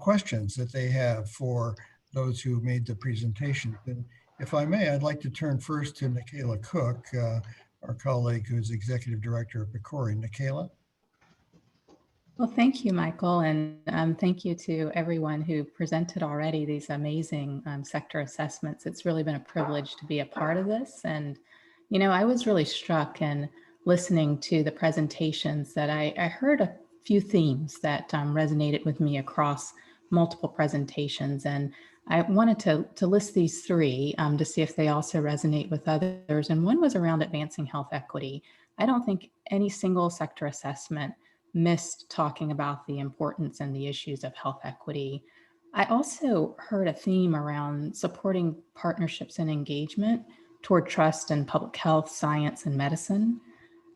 questions that they have for those who made the presentation. And if I may, I'd like to turn first to Nikayla Cook, our colleague who's Executive Director of PCORI. Nikayla? Well, thank you, Michael, and thank you to everyone who presented already these amazing sector assessments. It's really been a privilege to be a part of this. And, I was really struck in listening to the presentations that I heard a few themes that resonated with me across multiple presentations. And I wanted to list these three to see if they also resonate with others. And one was around advancing health equity. I don't think any single sector assessment missed talking about the importance and the issues of health equity. I also heard a theme around supporting partnerships and engagement toward trust in public health, science, and medicine,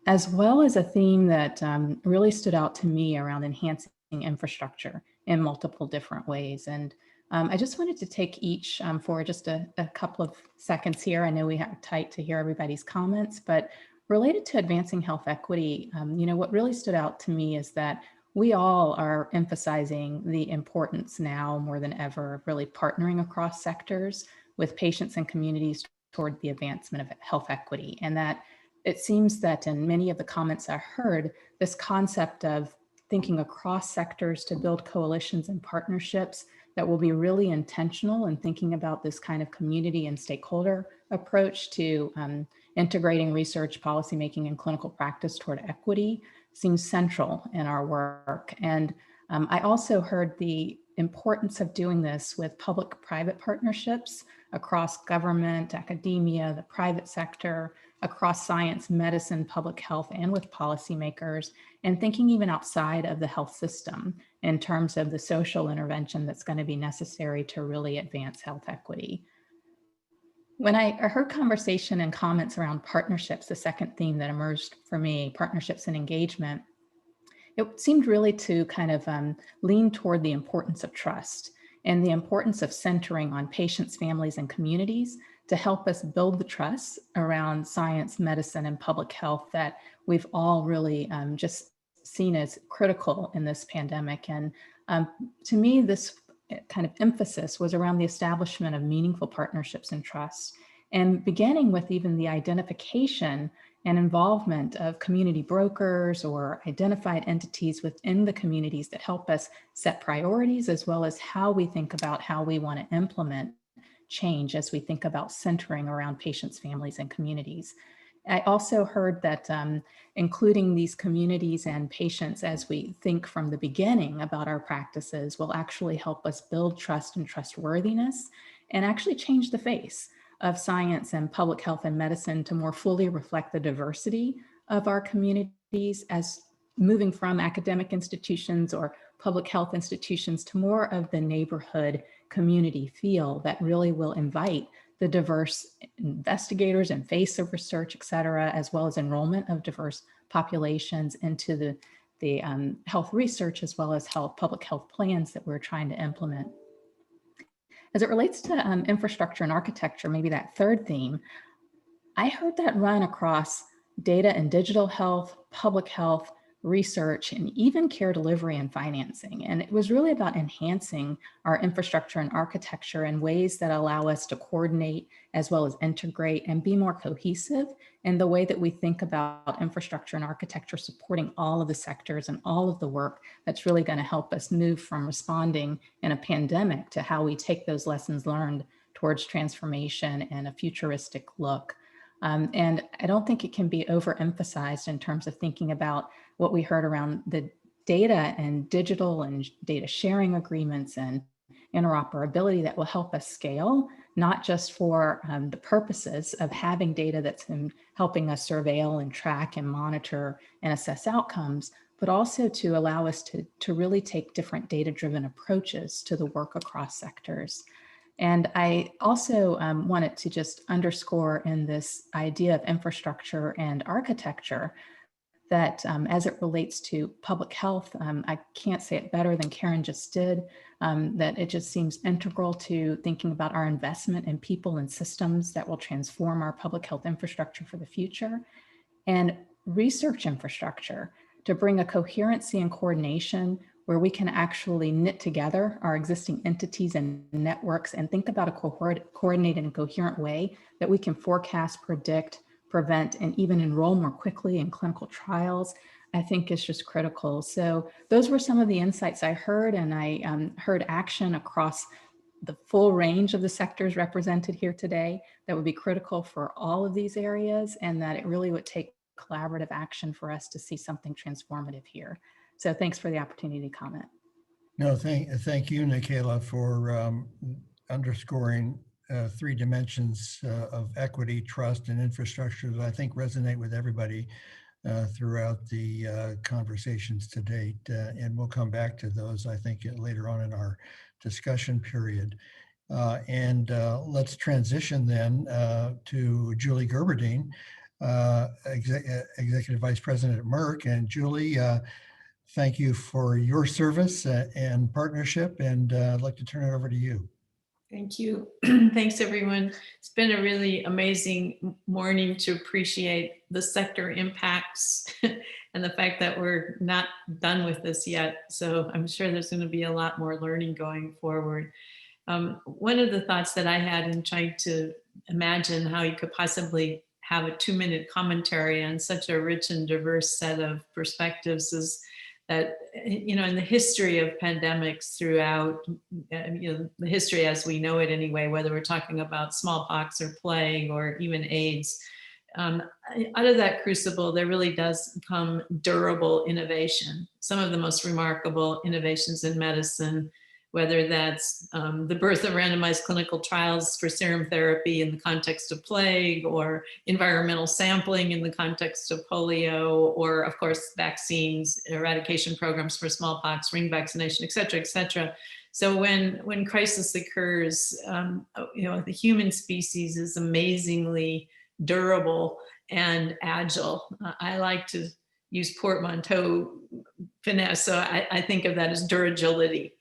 as well as a theme that really stood out to me around enhancing infrastructure in multiple different ways. And I just wanted to take each for just a couple of seconds here. I know we have tight to hear everybody's comments, but related to advancing health equity, what really stood out to me is that we all are emphasizing the importance now more than ever of really partnering across sectors with patients and communities toward the advancement of health equity. And that it seems that in many of the comments I heard, this concept of thinking across sectors to build coalitions and partnerships that will be really intentional in thinking about this kind of community and stakeholder approach to integrating research, policymaking, and clinical practice toward equity seems central in our work. And I also heard the importance of doing this with public-private partnerships across government, academia, the private sector, across science, medicine, public health, and with policymakers, and thinking even outside of the health system in terms of the social intervention that's going to be necessary to really advance health equity. When I heard conversation and comments around partnerships, the second theme that emerged for me, partnerships and engagement, it seemed really to kind of lean toward the importance of trust and the importance of centering on patients, families, and communities to help us build the trust around science, medicine, and public health that we've all really just seen as critical in this pandemic. And to me, this kind of emphasis was around the establishment of meaningful partnerships and trust, and beginning with even the identification and involvement of community brokers or identified entities within the communities that help us set priorities, as well as how we think about how we want to implement change as we think about centering around patients, families, and communities. I also heard that including these communities and patients as we think from the beginning about our practices will actually help us build trust and trustworthiness and actually change the face of science and public health and medicine to more fully reflect the diversity of our communities, as moving from academic institutions or public health institutions to more of the neighborhood community feel that really will invite the diverse investigators and face of research, et cetera, as well as enrollment of diverse populations into the health research, as well as public health plans that we're trying to implement. As it relates to infrastructure and architecture, maybe that third theme, I heard that run across data and digital health, public health, research, and even care delivery and financing. And it was really about enhancing our infrastructure and architecture in ways that allow us to coordinate as well as integrate and be more cohesive in the way that we think about infrastructure and architecture supporting all of the sectors and all of the work that's really going to help us move from responding in a pandemic to how we take those lessons learned towards transformation and a futuristic look. And I don't think it can be overemphasized in terms of thinking about what we heard around the data and digital and data sharing agreements and interoperability that will help us scale, not just for the purposes of having data that's helping us surveil and track and monitor and assess outcomes, but also to allow us to really take different data-driven approaches to the work across sectors. And I also wanted to just underscore in this idea of infrastructure and architecture that as it relates to public health, I can't say it better than Karen just did, that it just seems integral to thinking about our investment in people and systems that will transform our public health infrastructure for the future, and research infrastructure to bring a coherency and coordination where we can actually knit together our existing entities and networks and think about a coordinated and coherent way that we can forecast, predict, prevent, and even enroll more quickly in clinical trials, I think is just critical. So those were some of the insights I heard, and I heard action across the full range of the sectors represented here today that would be critical for all of these areas, and that it really would take collaborative action for us to see something transformative here. So thanks for the opportunity to comment. No, thank you, Nikayla, for underscoring three dimensions of equity, trust, and infrastructure that I think resonate with everybody throughout the conversations to date. And we'll come back to those, I think, later on in our discussion period. And let's transition then to Julie Gerberding, Executive Vice President at Merck. And Julie, thank you for your service and partnership, and I'd like to turn it over to you. Thank you. Thanks, everyone. It's been a really amazing morning to appreciate the sector impacts and the fact that we're not done with this yet. So I'm sure there's going to be a lot more learning going forward. One of the thoughts that I had in trying to imagine how you could possibly have a 2-minute commentary on such a rich and diverse set of perspectives is that, you know, in the history of pandemics throughout, you know, the history as we know it anyway, whether we're talking about smallpox or plague or even AIDS, out of that crucible, there really does come durable innovation. Some of the most remarkable innovations in medicine, whether that's the birth of randomized clinical trials for serum therapy in the context of plague, or environmental sampling in the context of polio, or of course, vaccines, eradication programs for smallpox, ring vaccination, et cetera, et cetera. So when crisis occurs, you know, the human species is amazingly durable and agile. I like to use portmanteau finesse, so I think of that as duragility.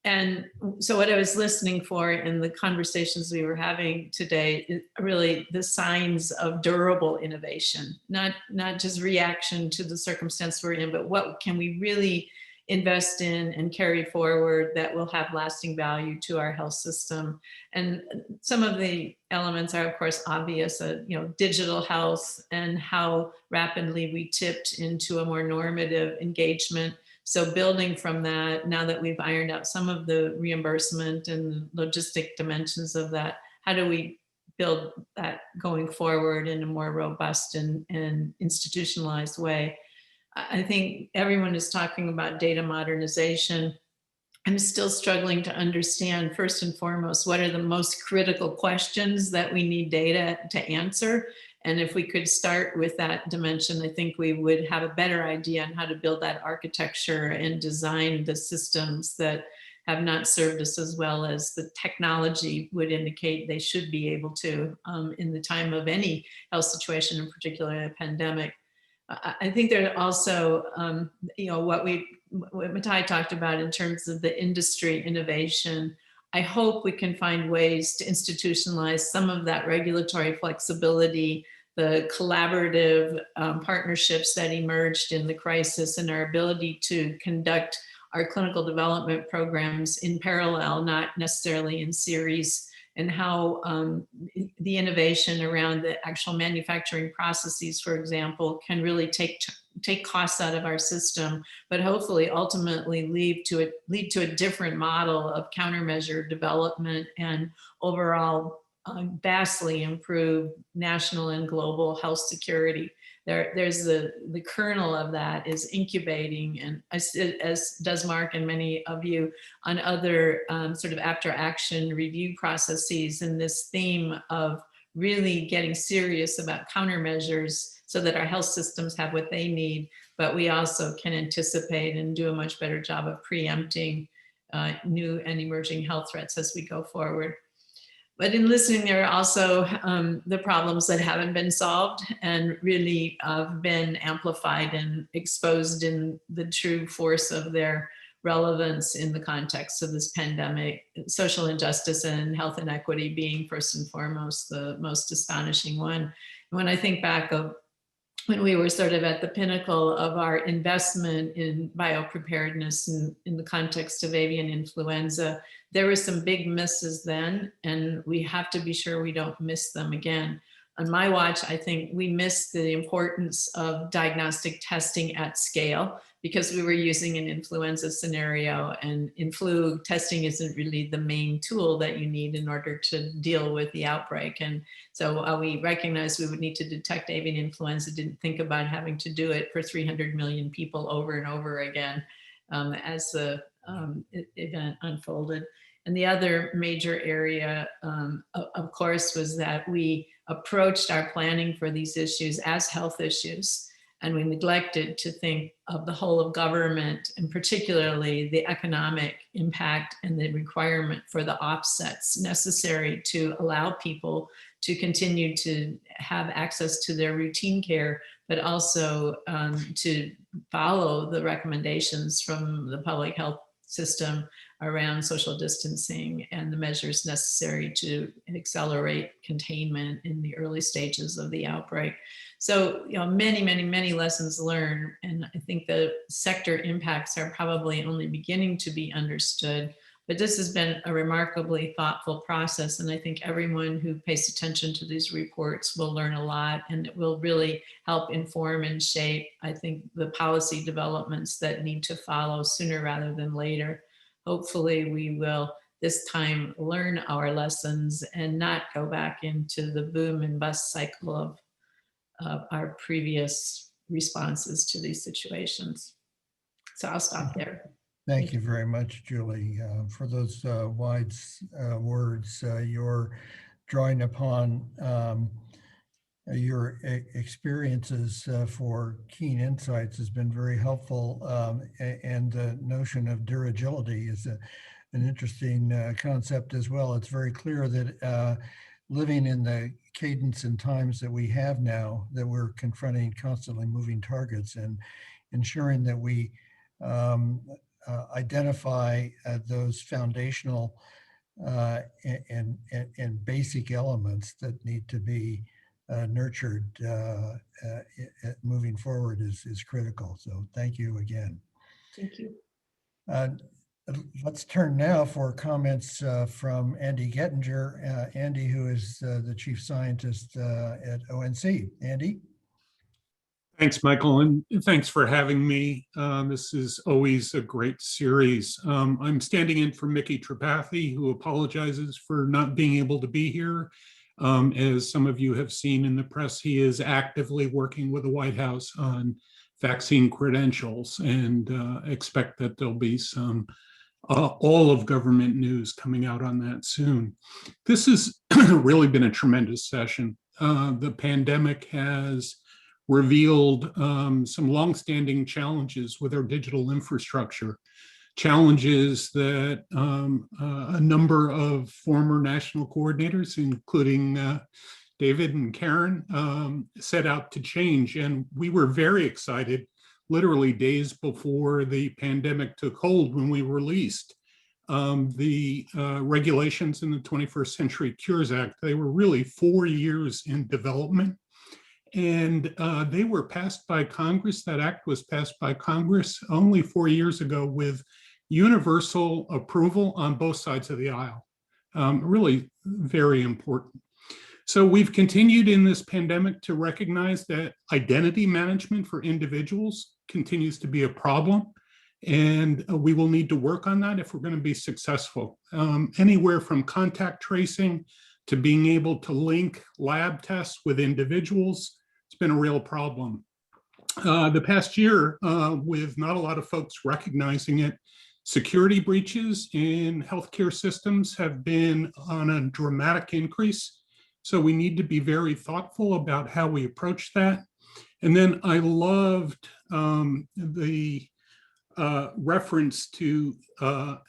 And so what I was listening for in the conversations we were having today is really the signs of durable innovation, not just reaction to the circumstance we're in, but what can we really invest in and carry forward that will have lasting value to our health system. And some of the elements are, of course, obvious, you know, digital health and how rapidly we tipped into a more normative engagement. So building from that, now that we've ironed out some of the reimbursement and logistic dimensions of that, how do we build that going forward in a more robust and institutionalized way? I think everyone is talking about data modernization. I'm still struggling to understand, first and foremost, what are the most critical questions that we need data to answer. And if we could start with that dimension, I think we would have a better idea on how to build that architecture and design the systems that have not served us as well as the technology would indicate they should be able to in the time of any health situation, in particular a pandemic. I think there are also, you know, what Matai talked about in terms of the industry innovation. I hope we can find ways to institutionalize some of that regulatory flexibility, the collaborative partnerships that emerged in the crisis, and our ability to conduct our clinical development programs in parallel, not necessarily in series, and how the innovation around the actual manufacturing processes, for example, can really take costs out of our system, but hopefully ultimately lead to a different model of countermeasure development and overall vastly improved national and global health security. There's the kernel of that is incubating, and as does Mark and many of you, on other sort of after action review processes, and this theme of really getting serious about countermeasures so that our health systems have what they need, but we also can anticipate and do a much better job of preempting new and emerging health threats as we go forward. But in listening, there are also the problems that haven't been solved and really been amplified and exposed in the true force of their relevance in the context of this pandemic. Social injustice and health inequity being first and foremost the most astonishing one. When I think back of when we were sort of at the pinnacle of our investment in biopreparedness in the context of avian influenza, there were some big misses then, and we have to be sure we don't miss them again. On my watch, I think we missed the importance of diagnostic testing at scale because we were using an influenza scenario, and in flu, testing isn't really the main tool that you need in order to deal with the outbreak. And so we recognized we would need to detect avian influenza, didn't think about having to do it for 300 million people over and over again as the event unfolded. And the other major area, of course, was that we approached our planning for these issues as health issues. And we neglected to think of the whole of government, and particularly the economic impact and the requirement for the offsets necessary to allow people to continue to have access to their routine care, but also to follow the recommendations from the public health system around social distancing and the measures necessary to accelerate containment in the early stages of the outbreak. So, you know, many, many, many lessons learned. And I think the sector impacts are probably only beginning to be understood, But this has been a remarkably thoughtful process. And I think everyone who pays attention to these reports will learn a lot, and it will really help inform and shape, I think, the policy developments that need to follow sooner rather than later. Hopefully we will this time learn our lessons and not go back into the boom and bust cycle of our previous responses to these situations. So I'll stop there. Thank you very much, Julie, for those wise words. You're drawing upon your experiences for keen insights has been very helpful, and the notion of durability is an interesting concept as well. It's very clear that living in the cadence and times that we have now, that we're confronting constantly moving targets, and ensuring that we identify those foundational and basic elements that need to be nurtured moving forward is critical. So thank you again. Thank you. Let's turn now for comments from Andy Gettinger. Andy, who is the chief scientist at ONC. Andy? Thanks, Michael, and thanks for having me. This is always a great series. I'm standing in for Mickey Tripathi, who apologizes for not being able to be here. As some of you have seen in the press, he is actively working with the White House on vaccine credentials, and expect that there'll be some all of government news coming out on that soon. This has really been a tremendous session. The pandemic has revealed some longstanding challenges with our digital infrastructure, challenges that a number of former national coordinators, including David and Karen, set out to change. And we were very excited, literally days before the pandemic took hold, when we released the regulations in the 21st Century Cures Act. They were really 4 years in development. And they were passed by Congress. That act was passed by Congress only 4 years ago with universal approval on both sides of the aisle. Really very important. So we've continued in this pandemic to recognize that identity management for individuals continues to be a problem. And we will need to work on that if we're going to be successful. Anywhere from contact tracing to being able to link lab tests with individuals, it's been a real problem. The past year, with not a lot of folks recognizing it, security breaches in healthcare systems have been on a dramatic increase. So we need to be very thoughtful about how we approach that. And then I loved the reference to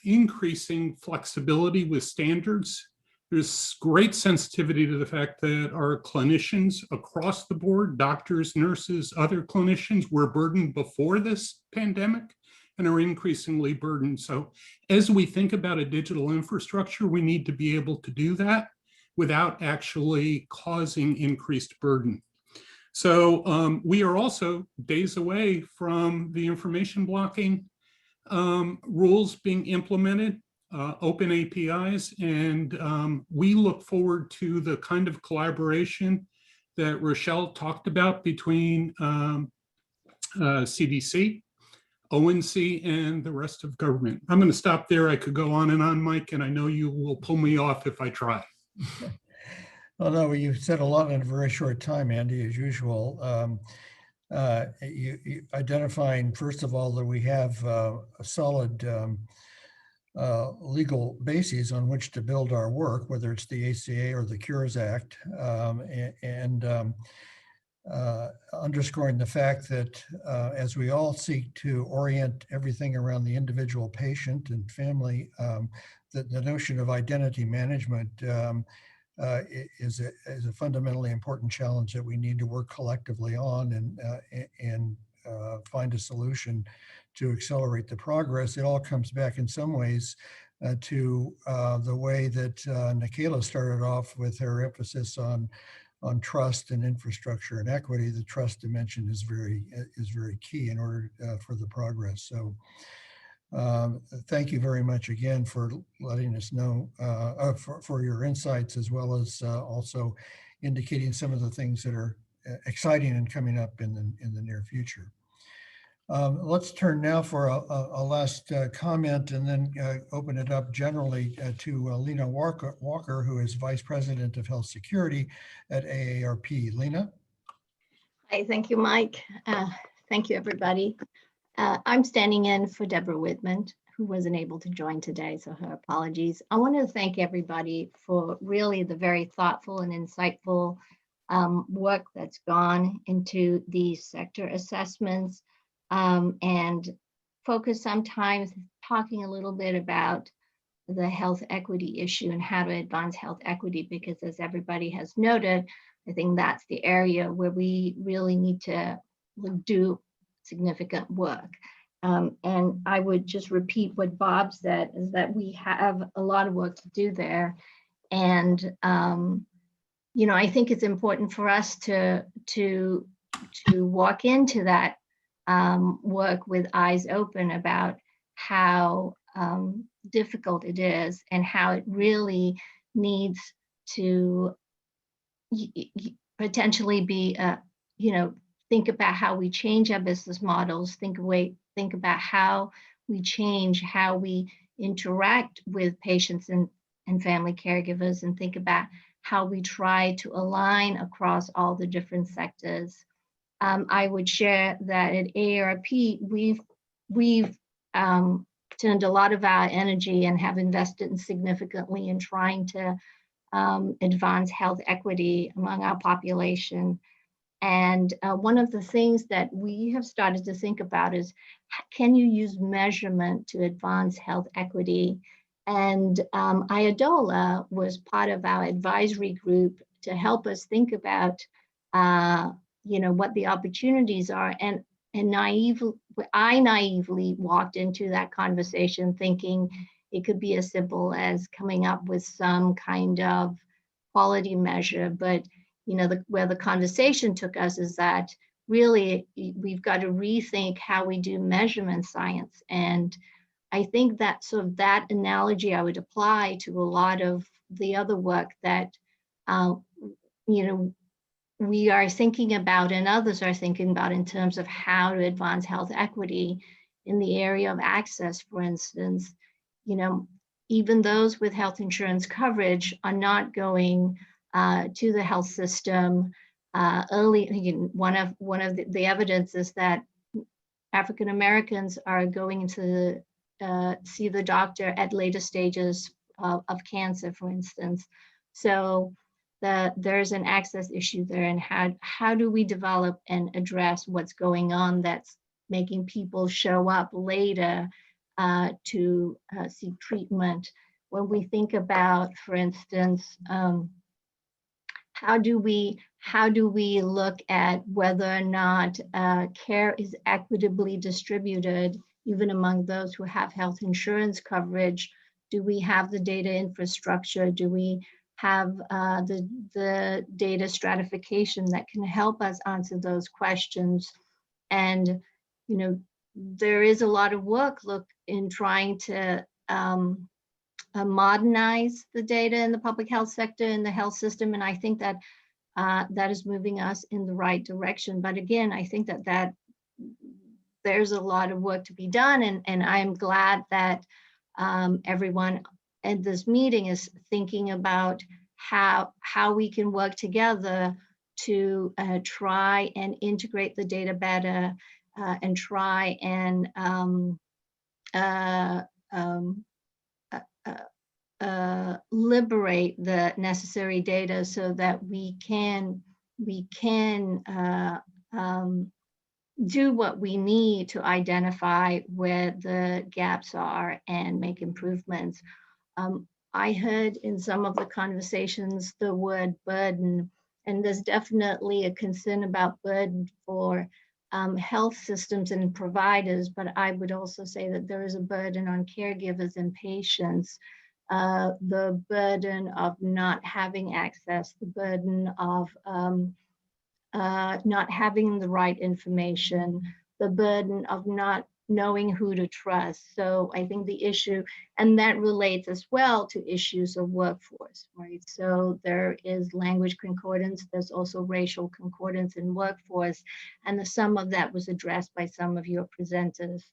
increasing flexibility with standards. There's great sensitivity to the fact that our clinicians across the board, doctors, nurses, other clinicians, were burdened before this pandemic and are increasingly burdened. So as we think about a digital infrastructure, we need to be able to do that without actually causing increased burden. So we are also days away from the information blocking rules being implemented, open APIs, and we look forward to the kind of collaboration that Rochelle talked about between CDC, ONC, and the rest of government. I'm going to stop there. I could go on and on, Mike, and I know you will pull me off if I try. Well, no, you said a lot in a very short time, Andy, as usual. You identifying, first of all, that we have a solid legal bases on which to build our work, whether it's the ACA or the Cures Act, and underscoring the fact that as we all seek to orient everything around the individual patient and family, the notion of identity management is a fundamentally important challenge that we need to work collectively on and find a solution to accelerate the progress. It all comes back in some ways to the way that Nikayla started off with her emphasis on trust and infrastructure and equity. The trust dimension is very key in order for the progress. So Thank you very much again for letting us know, for your insights, as well as also indicating some of the things that are exciting and coming up in the near future. Let's turn now for a last comment, and then open it up generally to Lena Walker, who is Vice President of Health Security at AARP. Lena? Hi, thank you, Mike. Thank you, everybody. I'm standing in for Deborah Whitman, who wasn't able to join today, so her apologies. I want to thank everybody for really the very thoughtful and insightful work that's gone into these sector assessments, and focus sometimes talking a little bit about the health equity issue and how to advance health equity, because as everybody has noted, I think that's the area where we really need to do significant work. And I would just repeat what Bob said, is that we have a lot of work to do there. And, you know, I think it's important for us to walk into that work with eyes open about how difficult it is and how it really needs to potentially be, you know, think about how we change our business models, think about how we change how we interact with patients and family caregivers, and think about how we try to align across all the different sectors. I would share that at AARP, we've turned a lot of our energy and have invested significantly in trying to advance health equity among our population. And one of the things that we have started to think about is, can you use measurement to advance health equity? And Ayadola was part of our advisory group to help us think about, you know, what the opportunities are. And I naively walked into that conversation thinking it could be as simple as coming up with some kind of quality measure. But you know, where the conversation took us is that really we've got to rethink how we do measurement science. And I think that sort of that analogy I would apply to a lot of the other work that, you know, we are thinking about and others are thinking about in terms of how to advance health equity in the area of access, for instance. You know, even those with health insurance coverage are not going to the health system early. One of the evidence is that African Americans are going to see the doctor at later stages of cancer, for instance. So there's an access issue there, and how do we develop and address what's going on that's making people show up later to seek treatment? When we think about, for instance, how do we look at whether or not care is equitably distributed, even among those who have health insurance coverage? Do we have the data infrastructure? Do we have the data stratification that can help us answer those questions? And you know, there is a lot of work in trying to modernize the data in the public health sector, in the health system. And I think that that is moving us in the right direction. But again, I think that there's a lot of work to be done. And I'm glad that everyone at this meeting is thinking about how we can work together to try and integrate the data better, and try and liberate the necessary data so that we can do what we need to identify where the gaps are and make improvements. I heard in some of the conversations the word burden, and there's definitely a concern about burden for health systems and providers, but I would also say that there is a burden on caregivers and patients. The burden of not having access, the burden of not having the right information, the burden of not knowing who to trust. So I think the issue, and that relates as well to issues of workforce, right? So there is language concordance, there's also racial concordance in workforce, and some of that was addressed by some of your presenters.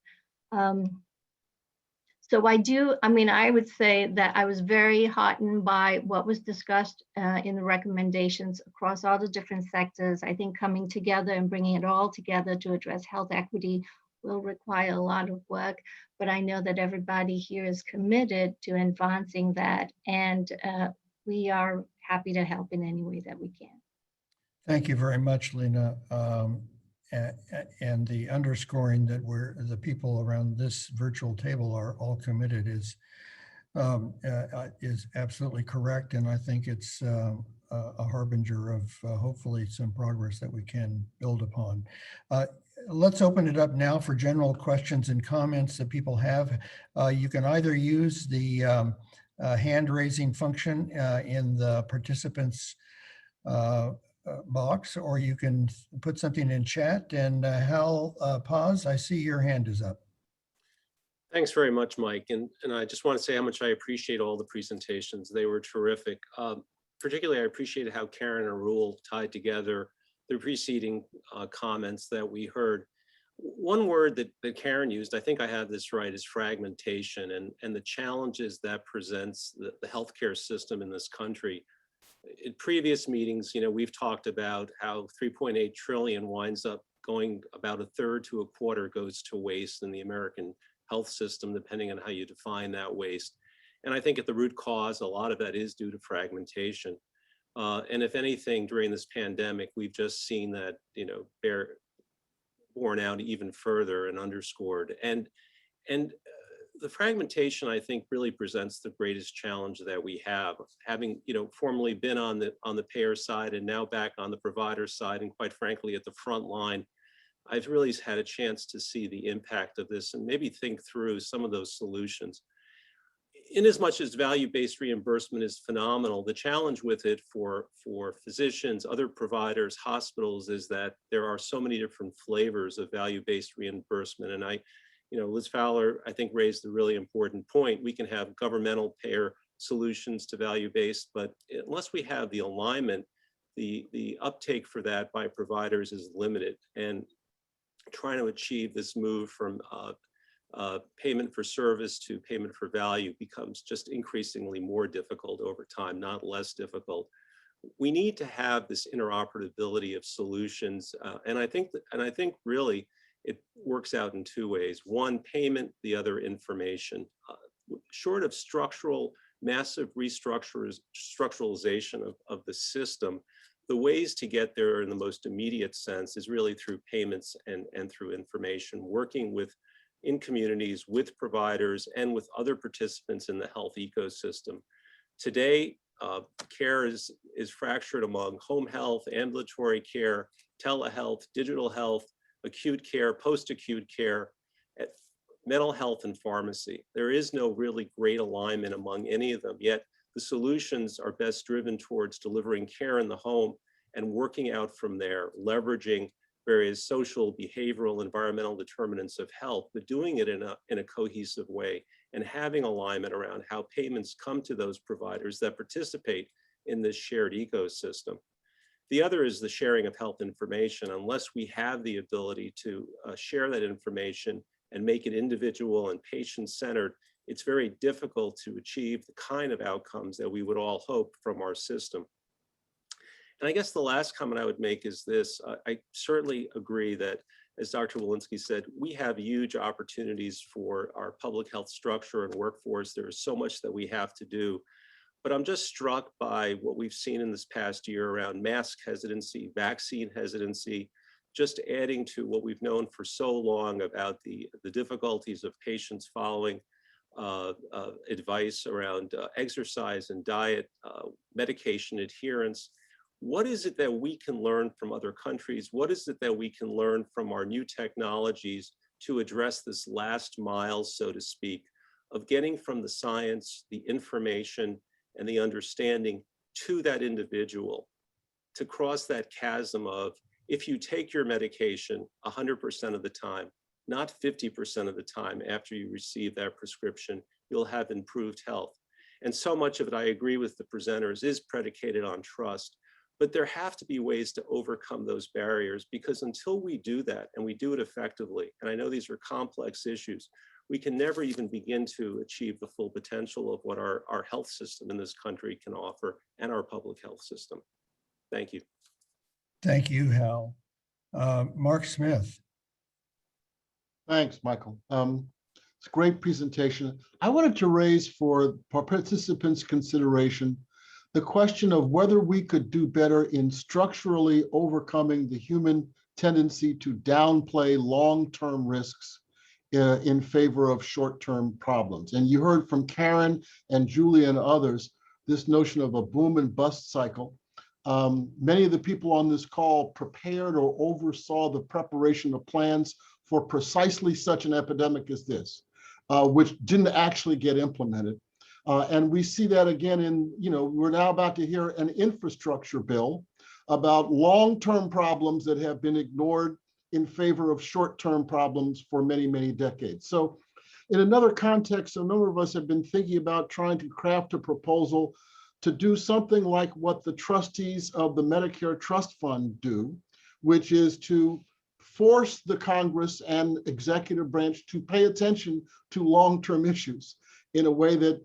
So I would say that I was very heartened by what was discussed in the recommendations across all the different sectors. I think coming together and bringing it all together to address health equity will require a lot of work, but I know that everybody here is committed to advancing that, and we are happy to help in any way that we can. Thank you very much, Lena. And the underscoring that the people around this virtual table are all committed is absolutely correct. And I think it's a harbinger of hopefully some progress that we can build upon. Let's open it up now for general questions and comments that people have. You can either use the hand raising function in the participants box, or you can put something in chat. And Hal Paz, I see your hand is up. Thanks very much, Mike. And I just want to say how much I appreciate all the presentations. They were terrific. Particularly, I appreciated how Karen and Arul tied together the preceding comments that we heard. One word that Karen used, I think I have this right, is fragmentation, and the challenges that presents the healthcare system in this country. In previous meetings, we've talked about how 3.8 trillion winds up going, about a third to a quarter goes to waste in the American health system, depending on how you define that waste. And I think at the root cause, a lot of that is due to fragmentation. And if anything, during this pandemic, we've just seen that, borne out even further and underscored. And the fragmentation, I think, really presents the greatest challenge that we have. Having, formerly been on the payer side and now back on the provider side, and quite frankly, at the front line, I've really had a chance to see the impact of this and maybe think through some of those solutions. In as much as value-based reimbursement is phenomenal, the challenge with it for physicians, other providers, hospitals, is that there are so many different flavors of value-based reimbursement. And Liz Fowler, I think, raised a really important point. We can have governmental payer solutions to value-based, but unless we have the alignment, the uptake for that by providers is limited. And trying to achieve this move from payment for service to payment for value becomes just increasingly more difficult over time, not less difficult. We need to have this interoperability of solutions, and I think really it works out in two ways. One, payment; the other, information. Short of massive restructuralization of the system, the ways to get there in the most immediate sense is really through payments and through information, working in communities with providers and with other participants in the health ecosystem. Today, care is fractured among home health, ambulatory care, telehealth, digital health, acute care, post-acute care, mental health, and pharmacy. There is no really great alignment among any of them, yet the solutions are best driven towards delivering care in the home and working out from there, leveraging various social, behavioral, environmental determinants of health, but doing it in a cohesive way and having alignment around how payments come to those providers that participate in this shared ecosystem. The other is the sharing of health information. Unless we have the ability to share that information and make it individual and patient-centered, it's very difficult to achieve the kind of outcomes that we would all hope from our system. And I guess the last comment I would make is this. I certainly agree that, as Dr. Walensky said, we have huge opportunities for our public health structure and workforce. There is so much that we have to do. But I'm just struck by what we've seen in this past year around mask hesitancy, vaccine hesitancy, just adding to what we've known for so long about the difficulties of patients following advice around exercise and diet, medication adherence. What is it that we can learn from other countries? What is it that we can learn from our new technologies to address this last mile, so to speak, of getting from the science, the information, and the understanding to that individual, to cross that chasm of, if you take your medication 100% of the time, not 50% of the time after you receive that prescription, you'll have improved health. And so much of it, I agree with the presenters, is predicated on trust. But there have to be ways to overcome those barriers, because until we do that, and we do it effectively, and I know these are complex issues, we can never even begin to achieve the full potential of what our health system in this country can offer, and our public health system. Thank you. Thank you, Hal. Mark Smith. Thanks, Michael. It's a great presentation. I wanted to raise for participants' consideration the question of whether we could do better in structurally overcoming the human tendency to downplay long-term risks in favor of short-term problems. And you heard from Karen and Julia and others, this notion of a boom and bust cycle. Many of the people on this call prepared or oversaw the preparation of plans for precisely such an epidemic as this, which didn't actually get implemented. And we see that again in, we're now about to hear an infrastructure bill about long-term problems that have been ignored in favor of short-term problems for many, many decades. So in another context, a number of us have been thinking about trying to craft a proposal to do something like what the trustees of the Medicare Trust Fund do, which is to force the Congress and executive branch to pay attention to long-term issues in a way that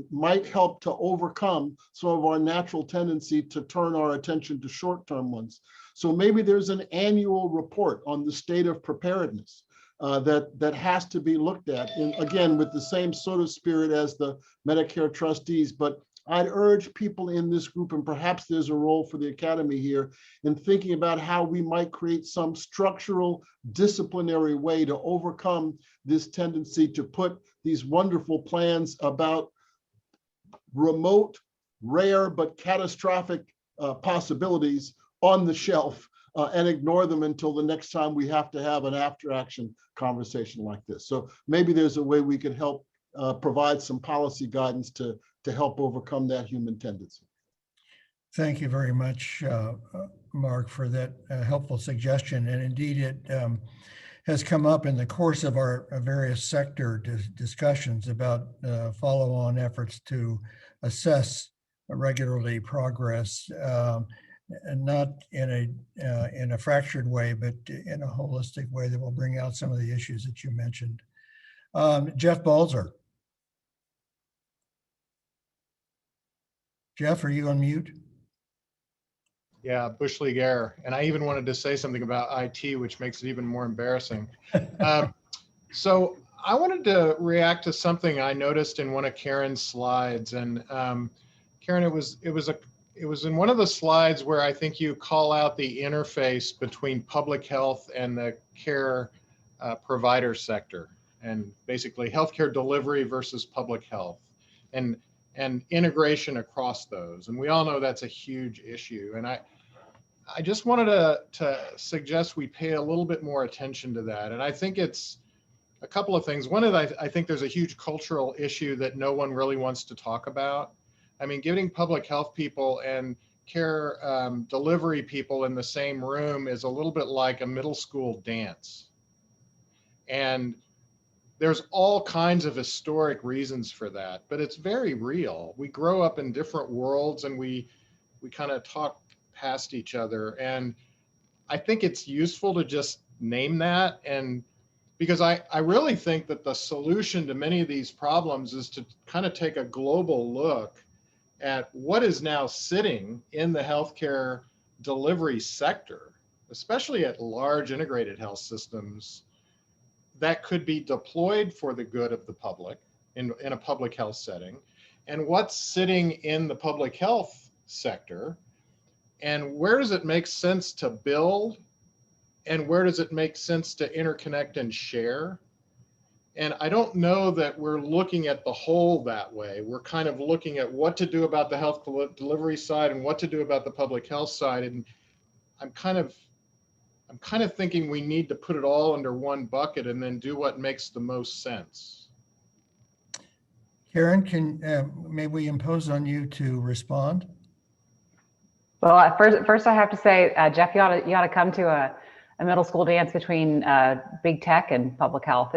might help to overcome some of our natural tendency to turn our attention to short-term ones. So maybe there's an annual report on the state of preparedness that has to be looked at, again, with the same sort of spirit as the Medicare trustees. But I'd urge people in this group, and perhaps there's a role for the Academy here, in thinking about how we might create some structural disciplinary way to overcome this tendency to put these wonderful plans about remote, rare, but catastrophic possibilities on the shelf and ignore them until the next time we have to have an after-action conversation like this. So maybe there's a way we could help provide some policy guidance to help overcome that human tendency. Thank you very much, Mark, for that helpful suggestion. And indeed, it has come up in the course of our various sector discussions about follow-on efforts to assess regularly progress, and not in a fractured way, but in a holistic way that will bring out some of the issues that you mentioned. Jeff Balzer. Jeff, are you on mute? Yeah, Bush League error. And I even wanted to say something about IT, which makes it even more embarrassing. So I wanted to react to something I noticed in one of Karen's slides. And Karen, it was in one of the slides where I think you call out the interface between public health and the care provider sector, and basically healthcare delivery versus public health, and integration across those. And we all know that's a huge issue. And I just wanted to suggest we pay a little bit more attention to that. And I think it's a couple of things. One is I think there's a huge cultural issue that no one really wants to talk about. I mean, getting public health people and care delivery people in the same room is a little bit like a middle school dance. And there's all kinds of historic reasons for that, but it's very real. We grow up in different worlds and we kind of talk past each other. And I think it's useful to just name that. And because I really think that the solution to many of these problems is to kind of take a global look at what is now sitting in the healthcare delivery sector, especially at large integrated health systems, that could be deployed for the good of the public in a public health setting, and what's sitting in the public health sector, and where does it make sense to build, and where does it make sense to interconnect and share. And I don't know that we're looking at the whole that way. We're kind of looking at what to do about the health delivery side and what to do about the public health side. And I'm kind of thinking we need to put it all under one bucket and then do what makes the most sense. Karen, may we impose on you to respond? Well, first I have to say, Jeff, you ought to come to a middle school dance between big tech and public health.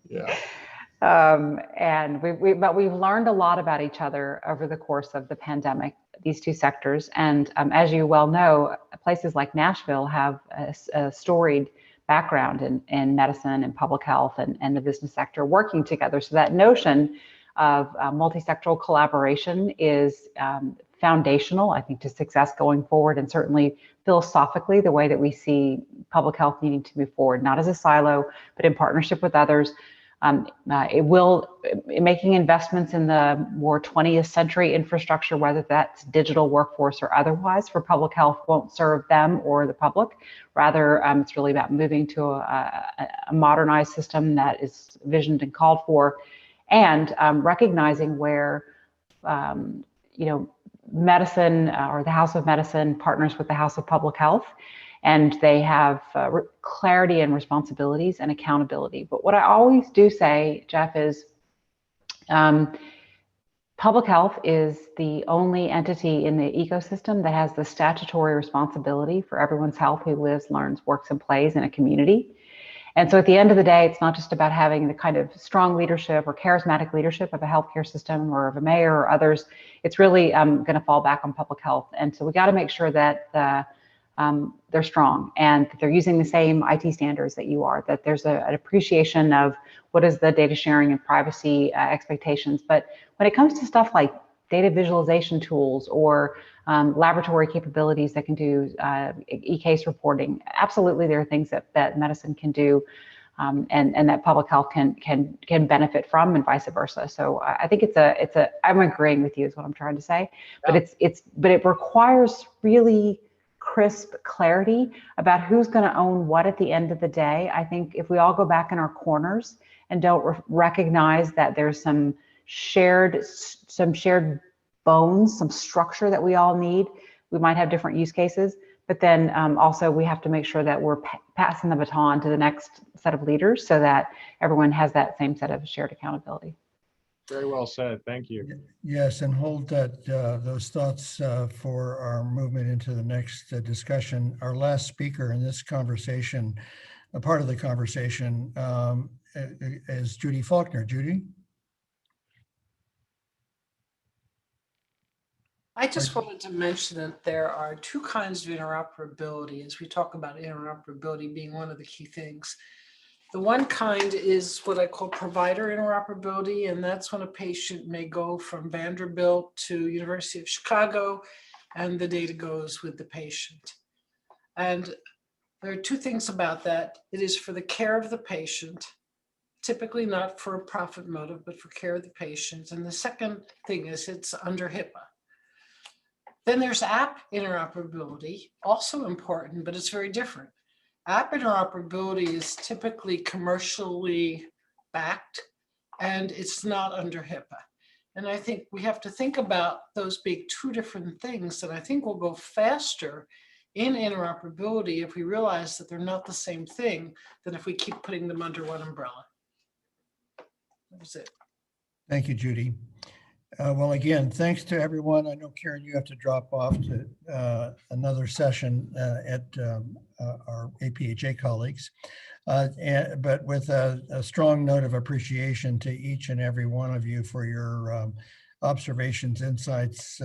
Yeah. And but we've learned a lot about each other over the course of the pandemic, these two sectors. And as you well know, places like Nashville have a storied background in medicine and public health and the business sector working together. So that notion of multi-sectoral collaboration is foundational, I think, to success going forward, and certainly philosophically the way that we see public health needing to move forward, not as a silo, but in partnership with others. Making investments in the more 20th century infrastructure, whether that's digital workforce or otherwise, for public health won't serve them or the public. Rather, it's really about moving to a modernized system that is visioned and called for, and recognizing where, medicine or the House of Medicine partners with the House of Public Health, and they have clarity and responsibilities and accountability. But what I always do say, Jeff, is public health is the only entity in the ecosystem that has the statutory responsibility for everyone's health who lives, learns, works, and plays in a community. And so at the end of the day, it's not just about having the kind of strong leadership or charismatic leadership of a healthcare system or of a mayor or others. It's really going to fall back on public health. And so we got to make sure that they're strong and that they're using the same IT standards that you are, that there's an appreciation of what is the data sharing and privacy expectations. But when it comes to stuff like data visualization tools or laboratory capabilities that can do e-case reporting, absolutely there are things that medicine can do and that public health can benefit from, and vice versa. So I think I'm agreeing with you is what I'm trying to say, yeah. But it requires really crisp clarity about who's going to own what at the end of the day. I think if we all go back in our corners and don't recognize that there's some shared bones, some structure that we all need, we might have different use cases, but then also we have to make sure that we're passing the baton to the next set of leaders so that everyone has that same set of shared accountability. Very well said. Thank you. Yes, and hold those thoughts for our movement into the next discussion. Our last speaker in this conversation, a part of the conversation, is Judy Faulkner. Judy? I just wanted to mention that there are two kinds of interoperability, as we talk about interoperability being one of the key things. The one kind is what I call provider interoperability, and that's when a patient may go from Vanderbilt to University of Chicago, and the data goes with the patient. And there are two things about that. It is for the care of the patient, typically not for a profit motive, but for care of the patient. And the second thing is it's under HIPAA. Then there's app interoperability, also important, but it's very different. App interoperability is typically commercially backed, and it's not under HIPAA. And I think we have to think about those being two different things, and I think we'll go faster in interoperability if we realize that they're not the same thing than if we keep putting them under one umbrella. That was it. Thank you, Judy. Well, again, thanks to everyone. I know, Karen, you have to drop off to another session at our APHA colleagues, but with a strong note of appreciation to each and every one of you for your observations, insights,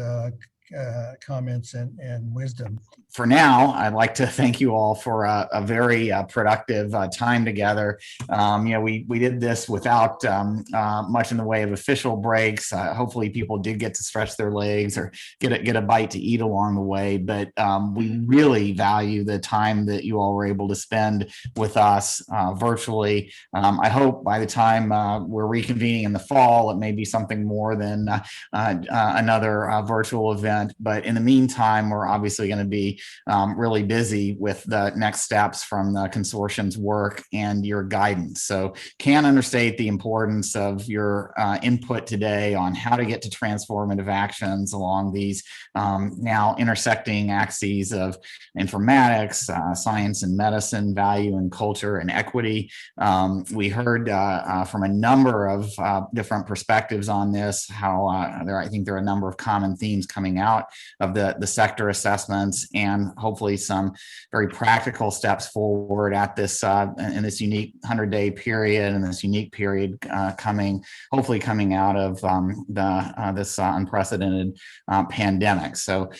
comments, and wisdom. For now, I'd like to thank you all for a very productive time together. We did this without much in the way of official breaks. Hopefully people did get to stretch their legs or get a bite to eat along the way, but we really value the time that you all were able to spend with us virtually. I hope by the time we're reconvening in the fall, it may be something more than another virtual event. But in the meantime, we're obviously going to be really busy with the next steps from the consortium's work and your guidance. So can't understate the importance of your input today on how to get to transformative actions along these now intersecting axes of informatics, science and medicine, value and culture and equity. We heard from a number of different perspectives on this, how I think there are a number of common themes coming out of the sector assessments, and hopefully some very practical steps forward at this in this unique 100-day period and this unique period hopefully coming out of this unprecedented pandemic. So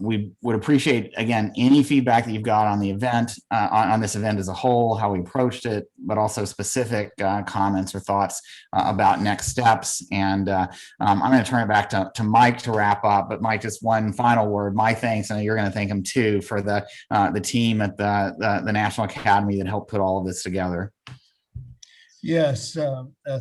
we would appreciate, again, any feedback that you've got on the event, on this event as a whole, how we approached it, but also specific comments or thoughts about next steps. And I'm going to turn it back to Mike to wrap up. But Mike, just one final word. My thanks, and you're going to thank him too, for the team at the National Academy that helped put all of this together. Yes,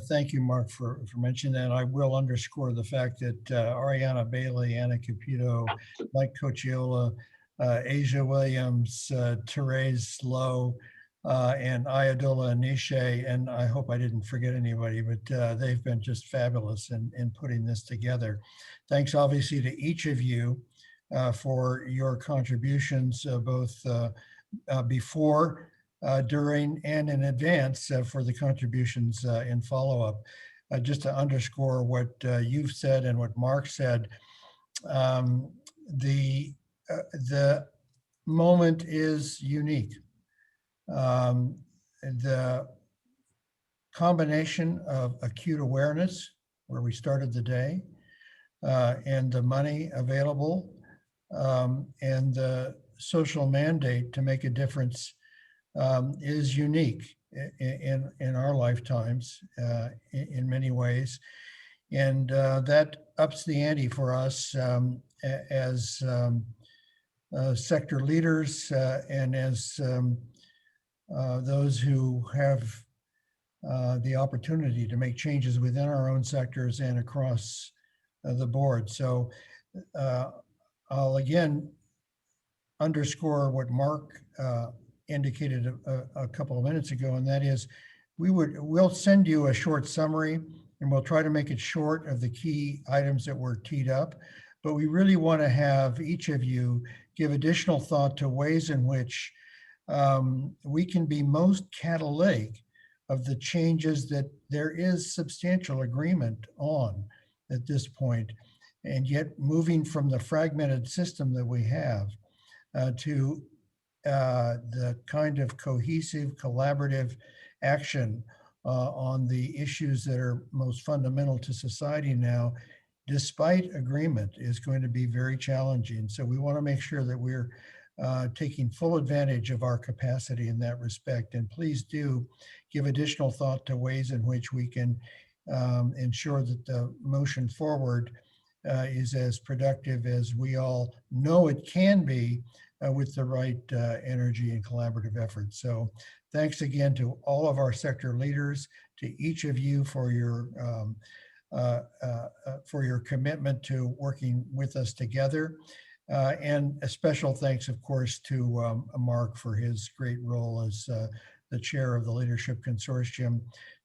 thank you, Mark, for mentioning that. I will underscore the fact that Ariana Bailey, Anna Caputo, Mike Cocciola, Asia Williams, Therese Lowe, and Ayadola Anishe, and I hope I didn't forget anybody, but they've been just fabulous in putting this together. Thanks, obviously, to each of you for your contributions, both before, during, and in advance for the contributions in follow-up. Just to underscore what you've said and what Mark said, the moment is unique. The combination of acute awareness, where we started the day, and the money available, and the social mandate to make a difference is unique in our lifetimes in many ways. And that ups the ante for us as sector leaders and as those who have the opportunity to make changes within our own sectors and across the board. So I'll again underscore what Mark indicated a couple of minutes ago, and that is we'll send you a short summary, and we'll try to make it short of the key items that were teed up. But we really want to have each of you give additional thought to ways in which we can be most catalytic of the changes that there is substantial agreement on at this point, and yet moving from the fragmented system that we have to the kind of cohesive, collaborative action on the issues that are most fundamental to society now, despite agreement, is going to be very challenging. So we want to make sure that we're taking full advantage of our capacity in that respect. And please do give additional thought to ways in which we can ensure that the motion forward is as productive as we all know it can be with the right energy and collaborative effort. So thanks again to all of our sector leaders, to each of you for your commitment to working with us together. And a special thanks, of course, to Mark for his great role as the chair of the Leadership Consortium.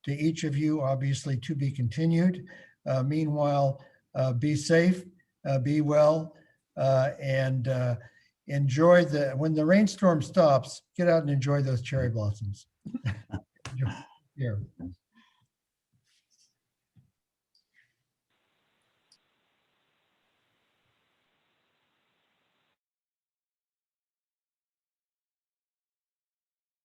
To each of you, obviously, to be continued. Meanwhile, be safe, be well, and enjoy when the rainstorm stops, get out and enjoy those cherry blossoms. Here.